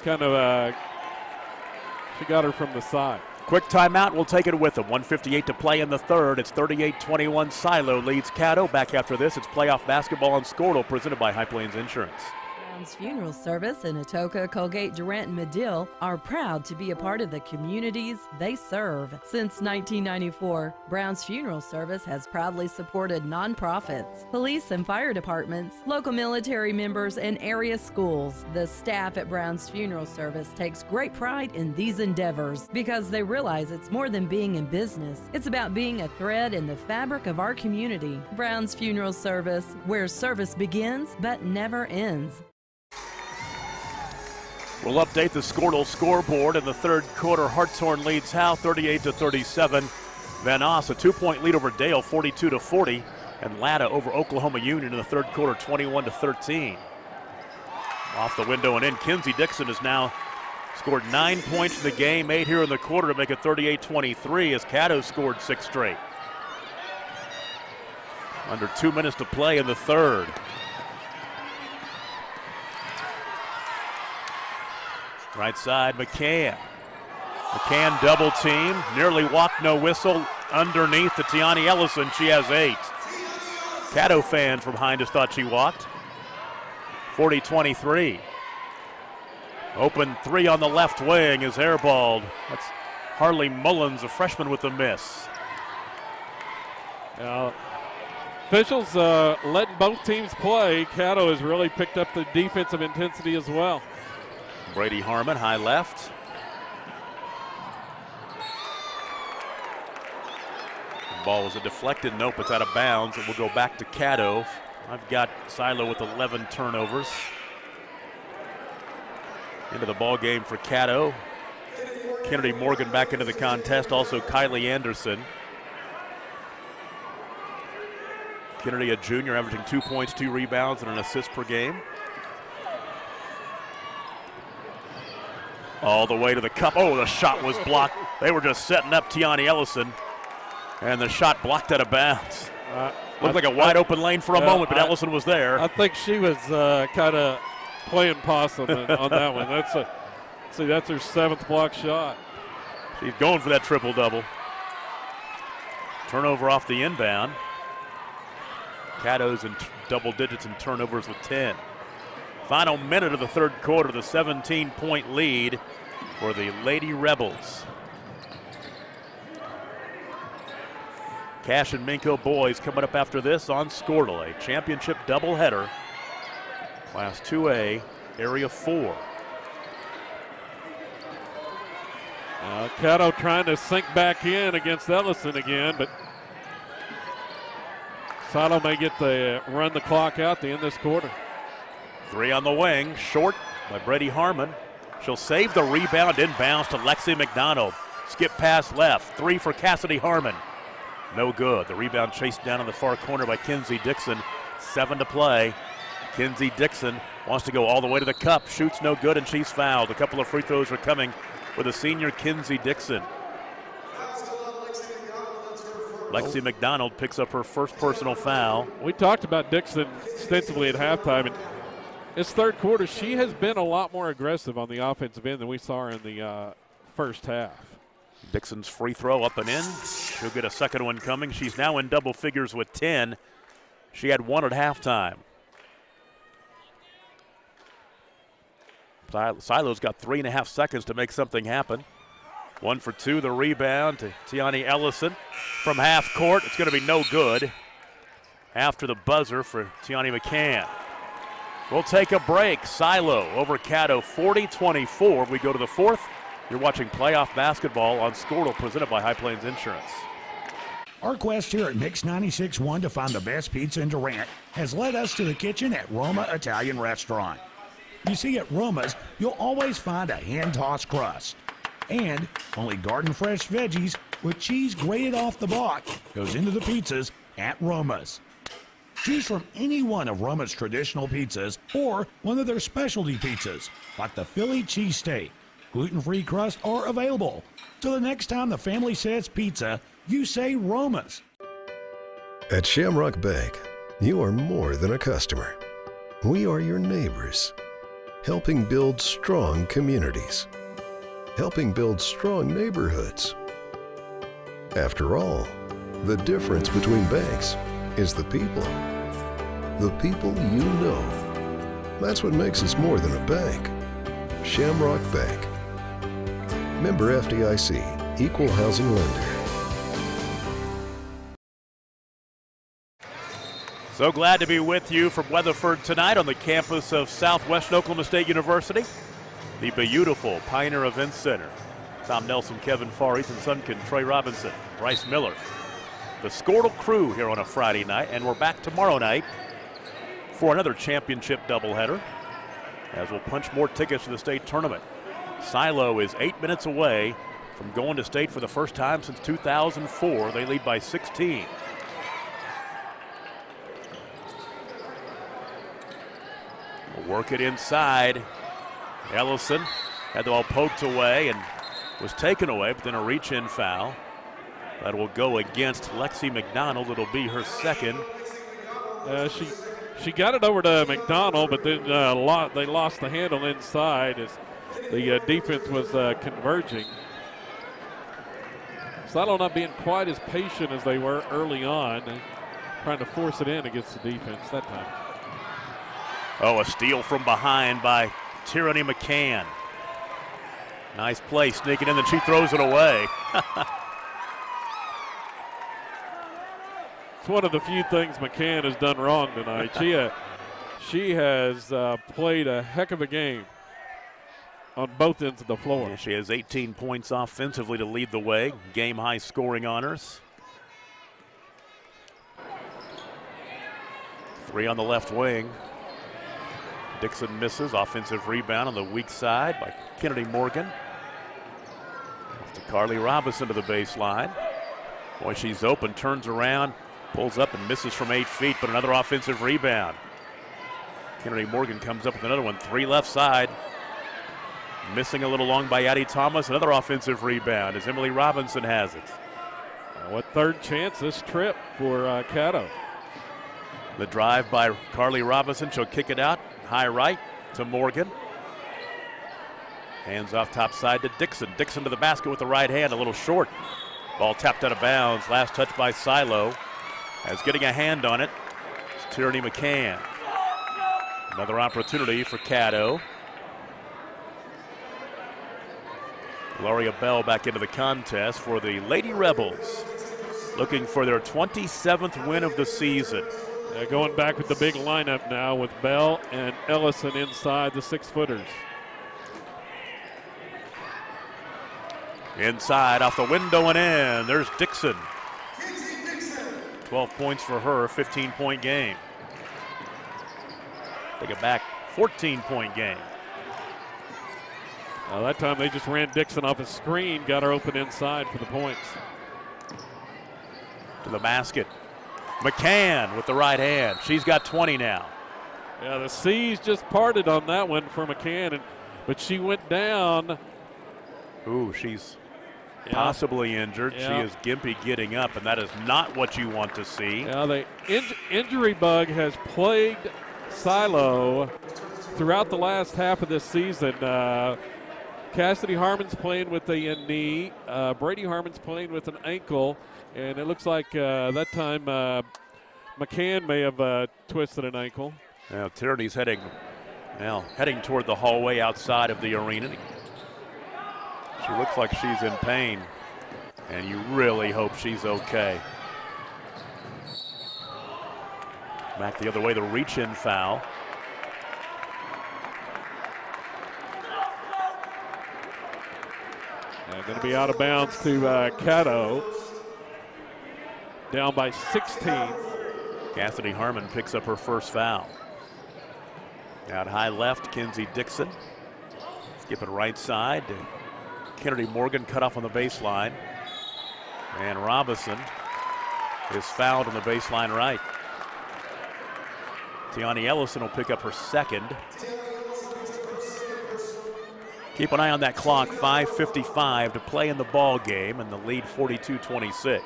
kind of she got her from the side. Quick timeout, we'll take it with them. 1:58 to play in the third. It's 38-21. Silo leads Caddo. Back after this, it's playoff basketball on Squirtle, presented by High Plains Insurance. Brown's Funeral Service in Atoka, Colgate, Durant, and Medill are proud to be a part of the communities they serve. Since 1994, Brown's Funeral Service has proudly supported nonprofits, police and fire departments, local military members, and area schools. The staff at Brown's Funeral Service takes great pride in these endeavors because they realize it's more than being in business. It's about being a thread in the fabric of our community. Brown's Funeral Service, where service begins but never ends. We'll update the Squirtle scoreboard in the third quarter. Hartshorn leads Howe 38-37. Van Oss a 2-point lead over Dale, 42-40. And Latta over Oklahoma Union in the third quarter, 21-13. Off the window and in. Kinsey Dixon has now scored 9 points in the game, 8 here in the quarter to make it 38-23 as Caddo scored 6 straight. Under 2 minutes to play in the third. Right side, McCann. McCann double team, nearly walked, no whistle. Underneath to Tiani Ellison, she has 8. Caddo fans from behind us thought she walked. 40-23. Open 3 on the left wing is airballed. That's Harley Mullins, a freshman, with a miss. Officials letting both teams play. Caddo has really picked up the defensive intensity as well. Brady Harmon, high left. The ball was a deflected. Nope, it's out of bounds. It will go back to Caddo. I've got Silo with 11 turnovers. Into the ball game for Caddo. Kennedy Morgan back into the contest. Also Kylie Anderson. Kennedy, a junior, averaging 2 points, 2 rebounds, and an assist per game. All the way to the cup. Oh, the shot was blocked. They were just setting up Tiani Ellison, and the shot blocked out of bounds. Looked like a wide open lane for a moment, but Ellison was there. I think she was kind of playing possum on that one. That's her 7th block shot. She's going for that triple-double. Turnover off the inbound. Caddo's in double digits in turnovers with 10. Final minute of the third quarter, the 17-point lead for the Lady Rebels. Cash and Minko boys coming up after this on Squirtle, a championship doubleheader. Class 2A, Area 4. Caddo trying to sink back in against Ellison again, but Silo may get the run the clock out to end this quarter. 3 on the wing, short by Brady Harmon. She'll save the rebound, inbounds to Lexi McDonald. Skip pass left, 3 for Cassidy Harmon. No good. The rebound chased down in the far corner by Kinsey Dixon. 7 to play. Kinsey Dixon wants to go all the way to the cup. Shoots no good, and she's fouled. A couple of free throws are coming for the senior Kinsey Dixon. Lexi McDonald picks up her first personal foul. We talked about Dixon extensively at halftime, and this third quarter, she has been a lot more aggressive on the offensive end than we saw her in the first half. Dixon's free throw up and in. She'll get a second one coming. She's now in double figures with 10. She had 1 at halftime. Silo's got 3.5 seconds to make something happen. 1 for 2, the rebound to Tiani Ellison from half court. It's going to be no good after the buzzer for Tiani McCann. We'll take a break. Silo over Caddo, 40-24. We go to the fourth. You're watching playoff basketball on Squirtle, presented by High Plains Insurance. Our quest here at Mix 96.1 to find the best pizza in Durant has led us to the kitchen at Roma Italian Restaurant. You see, at Roma's, you'll always find a hand-tossed crust. And only garden-fresh veggies with cheese grated off the block goes into the pizzas at Roma's. Choose from any one of Roma's traditional pizzas or one of their specialty pizzas, like the Philly cheesesteak. Gluten-free crust are available. So the next time the family says pizza, you say Roma's. At Shamrock Bank, you are more than a customer. We are your neighbors, helping build strong communities, helping build strong neighborhoods. After all, the difference between banks is the people. The people you know. That's what makes us more than a bank. Shamrock Bank. Member FDIC, Equal Housing Lender. So glad to be with you from Weatherford tonight on the campus of Southwest Oklahoma State University, the beautiful Pioneer Events Center. Tom Nelson, Kevin Farr, Ethan Sunken, Trey Robinson, Bryce Miller. The Squirtle crew here on a Friday night, and we're back tomorrow night for another championship doubleheader as we'll punch more tickets to the state tournament. Silo is 8 minutes away from going to state for the first time since 2004. They lead by 16. We'll work it inside. Ellison had the ball poked away and was taken away, but then a reach-in foul. That will go against Lexi McDonald. It'll be her second. She got it over to McDonald, but then they lost the handle inside as the defense was converging. Silo not being quite as patient as they were early on, trying to force it in against the defense that time. Oh, a steal from behind by Tyranny McCann. Nice play, sneaking in, then she throws it away. It's one of the few things McCann has done wrong tonight. She has played a heck of a game on both ends of the floor. Yeah, she has 18 points offensively to lead the way. Game-high scoring honors. 3 on the left wing. Dixon misses. Offensive rebound on the weak side by Kennedy Morgan. Off to Carly Robinson to the baseline. Boy, she's open, turns around, pulls up and misses from 8 feet, but another offensive rebound. Kennedy Morgan comes up with another one. 3 left side. Missing a little long by Addie Thomas. Another offensive rebound as Emily Robinson has it. What third chance this trip for Caddo? The drive by Carly Robinson. She'll kick it out. High right to Morgan. Hands off top side to Dixon. Dixon to the basket with the right hand. A little short. Ball tapped out of bounds. Last touch by Silo. As getting a hand on it is Tyranny McCann. Another opportunity for Caddo. Gloria Bell back into the contest for the Lady Rebels, looking for their 27th win of the season. Going back with the big lineup now with Bell and Ellison inside the 6-footers. Inside, off the window and in. There's Dixon. 12 points for her, 15-point game. Take it back, 14-point game. That time they just ran Dixon off a screen, got her open inside for the points. To the basket. McCann with the right hand. She's got 20 now. Yeah, the C's just parted on that one for McCann, but she went down. Ooh, she's possibly injured. Yeah. She is gimpy getting up, and that is not what you want to see. Yeah, the injury bug has plagued Silo throughout the last half of this season. Cassidy Harmon's playing with a knee. Brady Harmon's playing with an ankle. And it looks like that time McCann may have twisted an ankle. Now Tyranny's heading toward the hallway outside of the arena. She looks like she's in pain, and you really hope she's okay. Back the other way, the reach-in foul. Going to be out of bounds to Caddo. Down by 16. Cassidy Harmon picks up her first foul. Out high left, Kinsey Dixon. Skip it right side. Kennedy Morgan cut off on the baseline. And Robinson is fouled on the baseline right. Tiani Ellison will pick up her second. Keep an eye on that clock. 5:55 to play in the ball game, and the lead 42-26.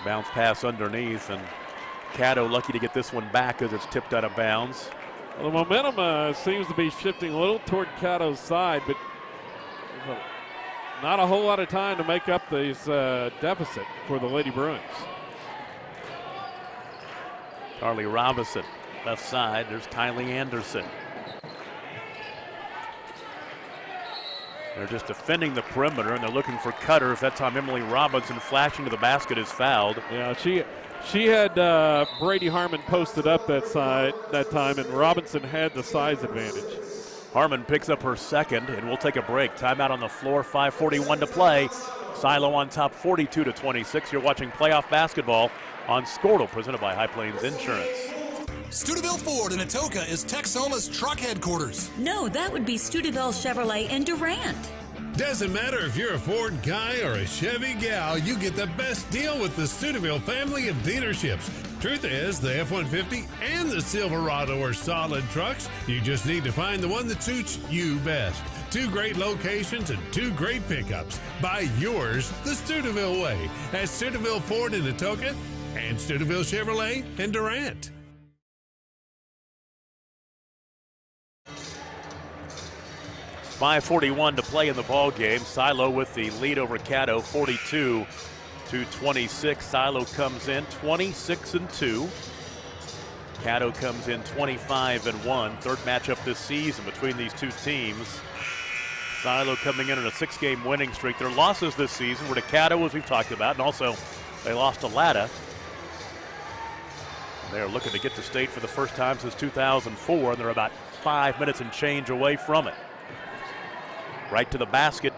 Bounce pass underneath, and Caddo lucky to get this one back as it's tipped out of bounds. Well, the momentum seems to be shifting a little toward Caddo's side, but not a whole lot of time to make up this deficit for the Lady Bruins. Carly Robinson, left side. There's Tylee Anderson. They're just defending the perimeter, and they're looking for cutters. That time, Emily Robinson flashing to the basket is fouled. Yeah, she had Brady Harmon posted up that time, and Robinson had the size advantage. Harmon picks up her second, and we'll take a break. Timeout on the floor, 5:41 to play. Silo on top, 42-26. You're watching playoff basketball on Squirtle, presented by High Plains Insurance. Steubenville Ford in Atoka is Texoma's truck headquarters. No, that would be Steubenville Chevrolet in Durant. Doesn't matter if you're a Ford guy or a Chevy gal, you get the best deal with the Steubenville family of dealerships. Truth is, the F-150 and the Silverado are solid trucks. You just need to find the one that suits you best. 2 great locations and 2 great pickups. Buy yours the Steubenville way at Steubenville Ford in Atoka and Steubenville Chevrolet in Durant. 5:41 to play in the ball game. Silo with the lead over Caddo, 42-26. Silo comes in 26-2. Caddo comes in 25-1. Third matchup this season between these two teams. Silo coming in on a 6-game winning streak. Their losses this season were to Caddo, as we've talked about, and also they lost to Latta. They're looking to get to state for the first time since 2004, and they're about 5 minutes and change away from it. Right to the basket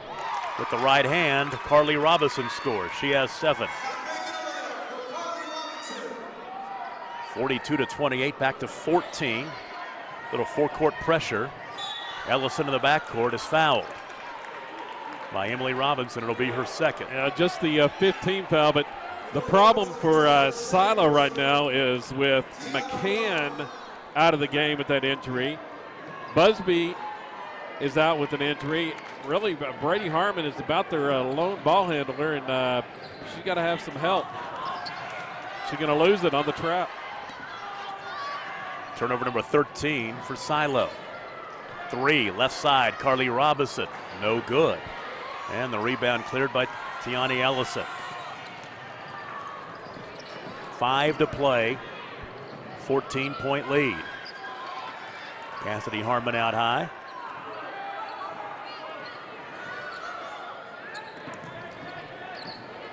with the right hand. Carly Robinson scores. She has 7. 42-28, back to 14. Little forecourt pressure. Ellison in the backcourt is fouled by Emily Robinson. It'll be her second. Yeah, just the 15th foul, but the problem for Silo right now is with McCann out of the game with that injury. Busby is out with an injury. Really, Brady Harmon is about their lone ball handler, and she's got to have some help. She's going to lose it on the trap. Turnover number 13 for Silo. 3, left side, Carly Robinson. No good. And the rebound cleared by Tiani Ellison. 5 to play. 14-point lead. Cassidy Harmon out high.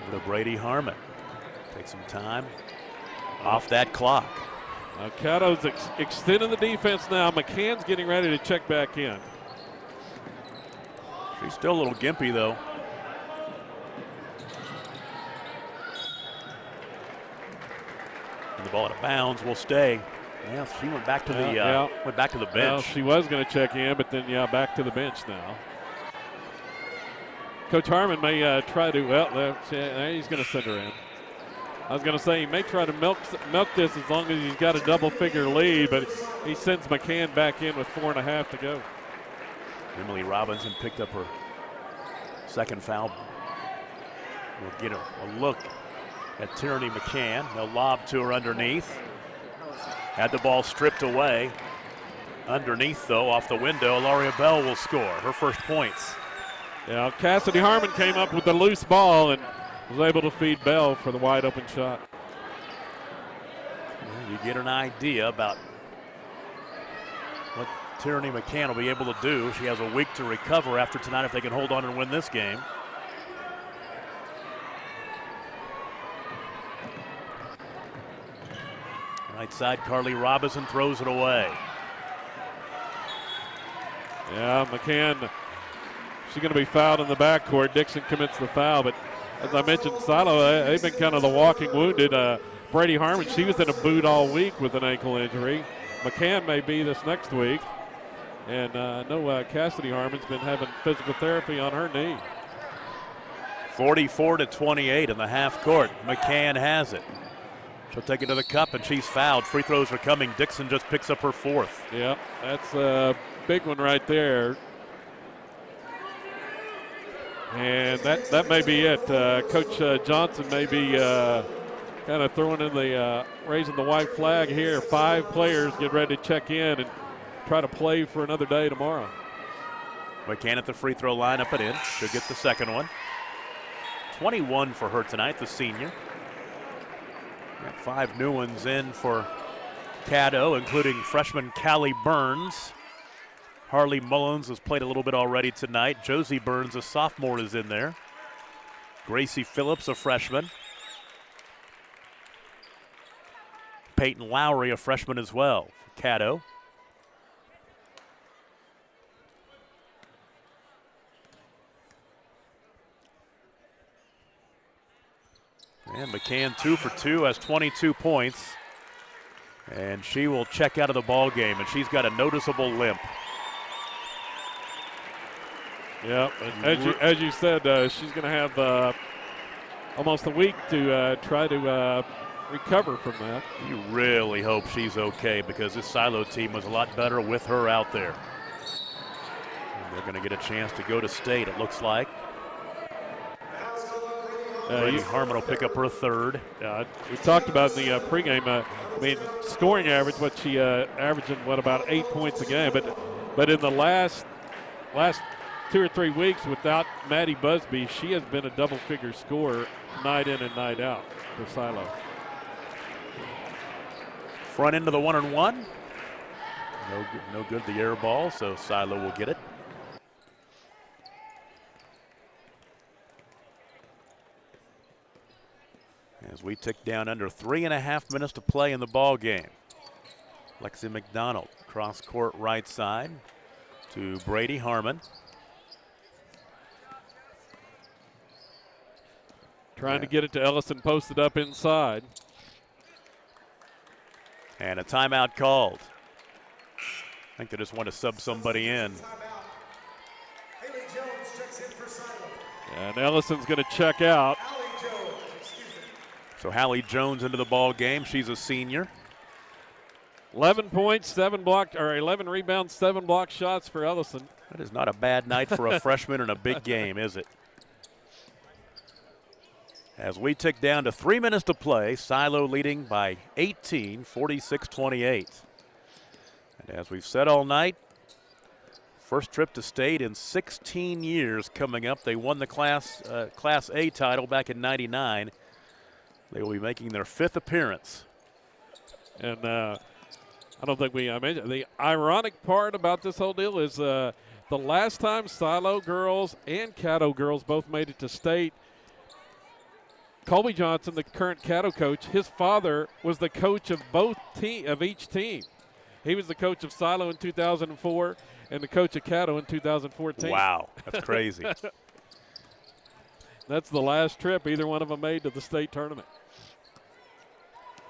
Over to Brady Harmon. Take some time off that clock. Caddo's extending the defense now. McCann's getting ready to check back in. She's still a little gimpy, though. And the ball out of bounds will stay. Yeah, she went back to the went back to the bench. Well, she was going to check in, but then back to the bench now. Coach Harmon may try to. Well, he's going to send her in. I was going to say he may try to milk this as long as he's got a double-figure lead, but he sends McCann back in with 4.5 to go. Emily Robinson picked up her second foul. We'll get a look at Tierney McCann. They'll lob to her underneath. Had the ball stripped away. Underneath, though, off the window, Ilaria Bell will score her first points. Yeah, Cassidy Harmon came up with the loose ball and was able to feed Bell for the wide open shot. Well, you get an idea about what Tierney McCann will be able to do. She has a week to recover after tonight if they can hold on and win this game. Right side, Carly Robinson throws it away. Yeah, McCann, she's going to be fouled in the backcourt. Dixon commits the foul, but as I mentioned, Silo, they've been kind of the walking wounded. Brady Harmon, she was in a boot all week with an ankle injury. McCann may be this next week. And I know Cassidy Harmon's been having physical therapy on her knee. 44-28 in the half court. McCann has it. She'll take it to the cup, and she's fouled. Free throws are coming. Dixon just picks up her fourth. Yep, that's a big one right there. And that may be it. Coach Johnson may be kind of throwing in the raising the white flag here. 5 players get ready to check in and try to play for another day tomorrow. McCann at the free throw line, up and in. She'll get the second one. 21 for her tonight, the senior. Got 5 new ones in for Caddo, including freshman Callie Burns. Harley Mullins has played a little bit already tonight. Josie Burns, a sophomore, is in there. Gracie Phillips, a freshman. Peyton Lowry, a freshman as well for Caddo. And McCann 2 for 2, has 22 points. And she will check out of the ball game, and she's got a noticeable limp. Yeah, as you said, she's going to have almost a week to try to recover from that. You really hope she's okay, because this Silo team was a lot better with her out there. And they're going to get a chance to go to state, it looks like. Harmon will pick up her third. We talked about in the pregame. I mean, scoring average, what she averaging, about 8 points a game. But in the last 2 or 3 weeks without Maddie Busby, she has been a double-figure scorer night in and night out for Silo. Front end of the 1-and-1. No good, the air ball, so Silo will get it. As we tick down under 3.5 minutes to play in the ball game. Lexi McDonald, cross court right side to Brady Harmon. Trying to get it to Ellison, posted up inside. And a timeout called. I think they just want to sub somebody in. And Ellison's going to check out. So Hallie Jones into the ball game. She's a senior. 11 points, 11 rebounds, 7 block shots for Ellison. That is not a bad night for a freshman in a big game, is it? As we tick down to 3 minutes to play, Silo leading by 18, 46-28. And as we've said all night, first trip to state in 16 years coming up. They won the Class A title back in '99. They will be making their 5th appearance. And I don't think I mentioned the ironic part about this whole deal is the last time Silo girls and Caddo girls both made it to state, Colby Johnson, the current Caddo coach, his father was the coach of each team. He was the coach of Silo in 2004 and the coach of Caddo in 2014. Wow, that's crazy. That's the last trip either one of them made to the state tournament.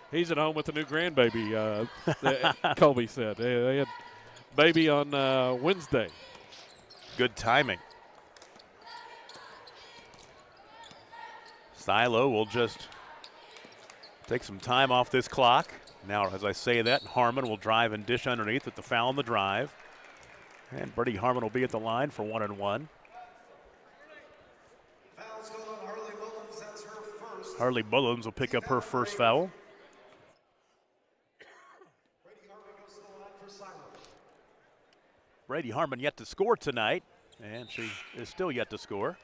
He's at home with a new grandbaby, Colby said. They had baby on Wednesday. Good timing. Silo will just take some time off this clock. Now, as I say that, Harmon will drive and dish underneath with the foul on the drive. And Brady Harmon will be at the line for 1-and-1. Harley Bullens will pick up her first foul. Brady Harmon yet to score tonight, and she is still yet to score.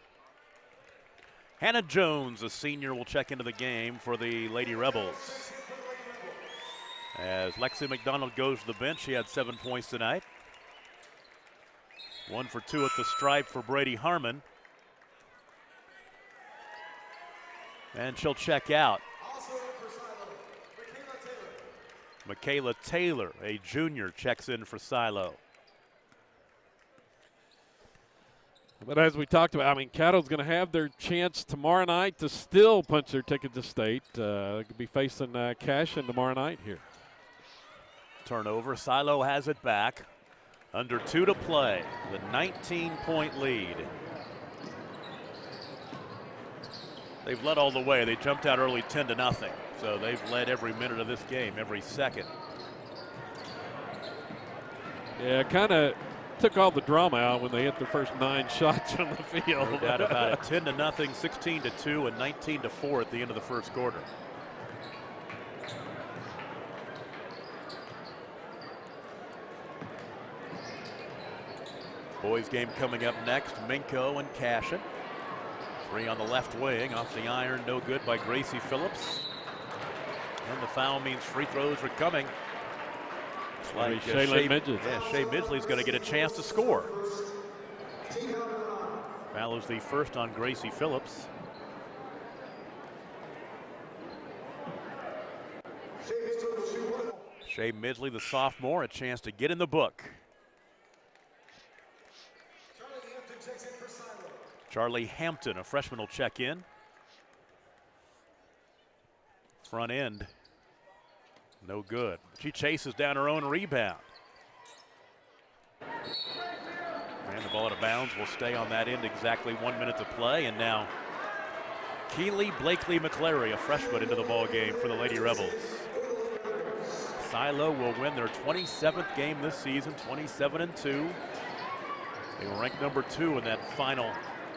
Hannah Jones, a senior, will check into the game for the Lady Rebels. As Lexi McDonald goes to the bench, she had 7 points tonight. 1 for 2 at the stripe for Brady Harmon. And she'll check out. Michaela Taylor, a junior, checks in for Silo. But as we talked about, Caddo's going to have their chance tomorrow night to still punch their ticket to state. They could be facing Cashin tomorrow night here. Turnover. Silo has it back. Under 2 to play. The 19-point lead. They've led all the way. They jumped out early 10-0. So they've led every minute of this game, every second. Yeah, kind of took all the drama out when they hit their first 9 shots on the field. No doubt about it. 10-0, 16-2, and 19-4 at the end of the first quarter. Boys game coming up next. Minko and Cashin. 3 on the left wing. Off the iron, no good by Gracie Phillips. And the foul means free throws are coming. It's like Shay Midgley's going to get a chance to score. Foul is the first on Gracie Phillips. Shay Midgley, the sophomore, a chance to get in the book. Charlie Hampton, a freshman, will check in. Front end, no good. She chases down her own rebound. And the ball out of bounds will stay on that end, exactly 1 minute to play. And now Keely Blakely McClary, a freshman, into the ball game for the Lady Rebels. Silo will win their 27th game this season, 27-2. They were ranked number 2 in that final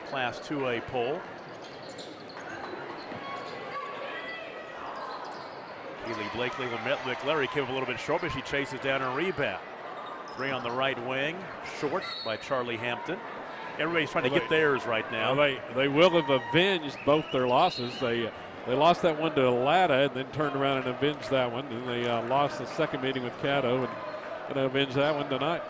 Class 2A poll. Keely Blakely McClary came up a little bit short, but she chases down her rebound. 3 on the right wing, short by Charlie Hampton. Everybody's trying to get theirs right now. They will have avenged both their losses. They lost that one to Latta and then turned around and avenged that one. And they lost the second meeting with Caddo and going to avenge that one tonight.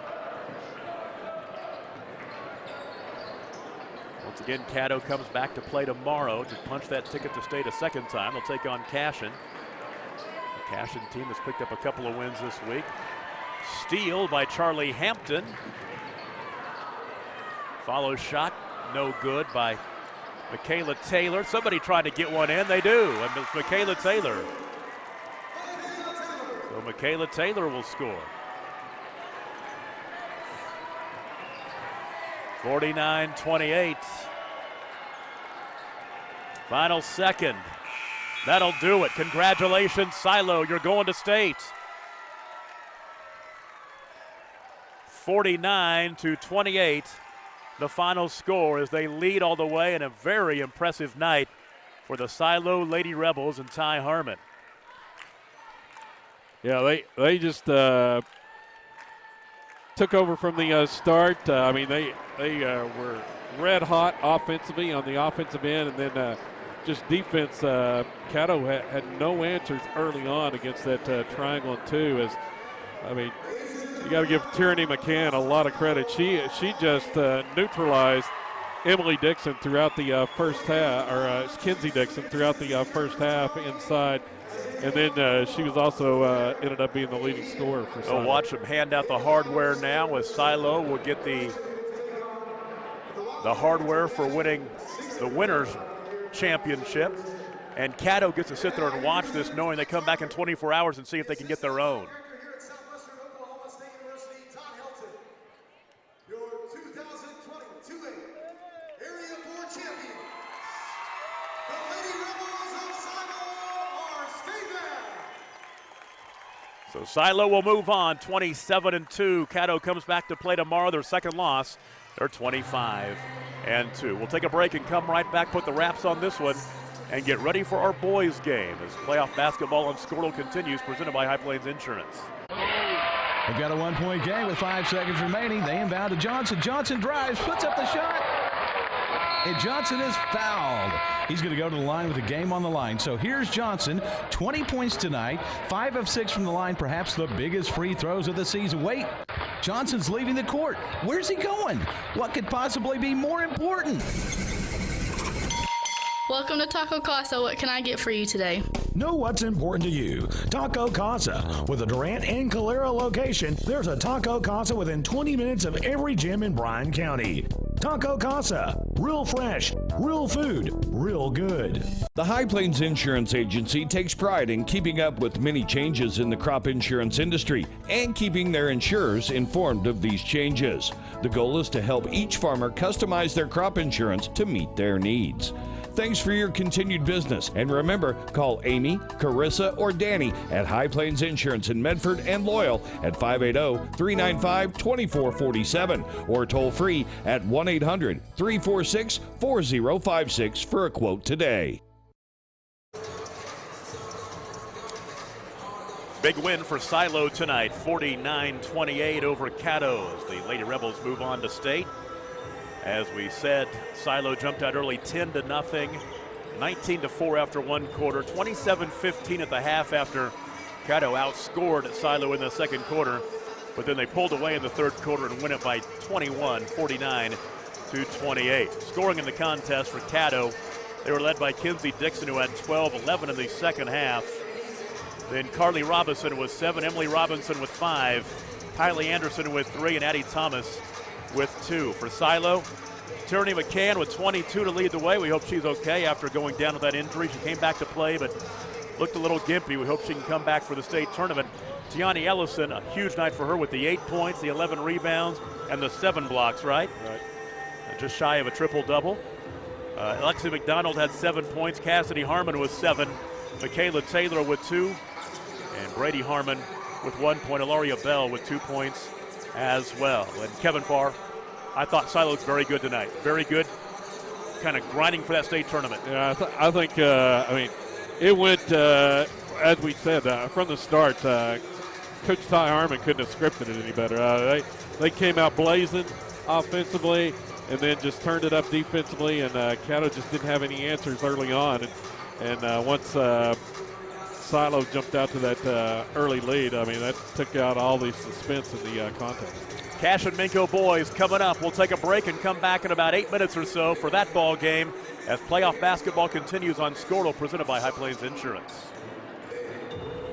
Once again, Caddo comes back to play tomorrow to punch that ticket to state a second time. They'll take on Cashin. The Cashin team has picked up a couple of wins this week. Steal by Charlie Hampton. Follow shot, no good by Michaela Taylor. Somebody trying to get one in. They do, and it's Michaela Taylor. So Michaela Taylor will score. 49-28. Final second. That'll do it. Congratulations, Silo. You're going to state. 49-28. The final score as they lead all the way in a very impressive night for the Silo Lady Rebels and Ty Harmon. Yeah, they just took over from the start. They were red hot offensively on the offensive end, and then just defense. Caddo had no answers early on against that triangle and two. You got to give Tyranny McCann a lot of credit. She just neutralized Emily Dixon throughout the first half, or Kinsey Dixon throughout the first half inside. And then she was also ended up being the leading scorer for Silo. Watch them hand out the hardware now as Silo will get the hardware for winning the winners championship. And Caddo gets to sit there and watch this knowing they come back in 24 hours and see if they can get their own. So Silo will move on, 27-2. Caddo comes back to play tomorrow, their second loss. They're 25-2. We'll take a break and come right back, put the wraps on this one, and get ready for our boys' game as playoff basketball on Squirtle continues, presented by High Plains Insurance. They've got a 1-point game with 5 seconds remaining. They inbound to Johnson. Johnson drives, puts up the shot. And Johnson is fouled. He's going to go to the line with the game on the line. So here's Johnson, 20 points tonight, 5 of 6 from the line, perhaps the biggest free throws of the season. Wait, Johnson's leaving the court. Where's he going? What could possibly be more important? Welcome to Taco Casa. What can I get for you today? Know what's important to you. Taco Casa. With a Durant and Calera location, there's a Taco Casa within 20 minutes of every gym in Bryan County. Taco Casa. Real fresh, real food, real good. The High Plains Insurance Agency takes pride in keeping up with many changes in the crop insurance industry and keeping their insurers informed of these changes. The goal is to help each farmer customize their crop insurance to meet their needs. Thanks for your continued business. And remember, call Amy, Carissa, or Danny at High Plains Insurance in Medford and Loyal at 580-395-2447 or toll free at 1-800-346-4056 for a quote today. Big win for Silo tonight, 49-28 over Caddo as the Lady Rebels move on to state. As we said, Silo jumped out early 10-0, 19-4 after one quarter, 27-15 at the half after Caddo outscored Silo in the second quarter. But then they pulled away in the third quarter and win it by 21, 49-28. Scoring in the contest for Caddo, they were led by Kinsey Dixon, who had 12-11 in the second half. Then Carly Robinson with 7, Emily Robinson with 5, Kylie Anderson with 3, and Addie Thomas with 2. For Silo, Tyranny McCann with 22 to lead the way. We hope she's okay after going down with that injury. She came back to play, but looked a little gimpy. We hope she can come back for the state tournament. Tiani Ellison, a huge night for her with the 8 points, the 11 rebounds, and the 7 blocks, right? Right. Just shy of a triple-double. Alexi McDonald had 7 points. Cassidy Harmon with 7. Michaela Taylor with 2. And Brady Harmon with 1 point. Ilaria Bell with 2 points as well. And Kevin Farr, I thought Silo looked very good tonight. Very good, kind of grinding for that state tournament. Yeah, I think it went, as we said, from the start, Coach Ty Harmon couldn't have scripted it any better. They came out blazing offensively. and then just turned it up defensively, and Caddo just didn't have any answers early on. And once Silo jumped out to that early lead, I mean, that took out all the suspense in the contest. Cash and Minko boys coming up. We'll take a break and come back in about 8 minutes or so for that ball game as playoff basketball continues on Squirtle, presented by High Plains Insurance.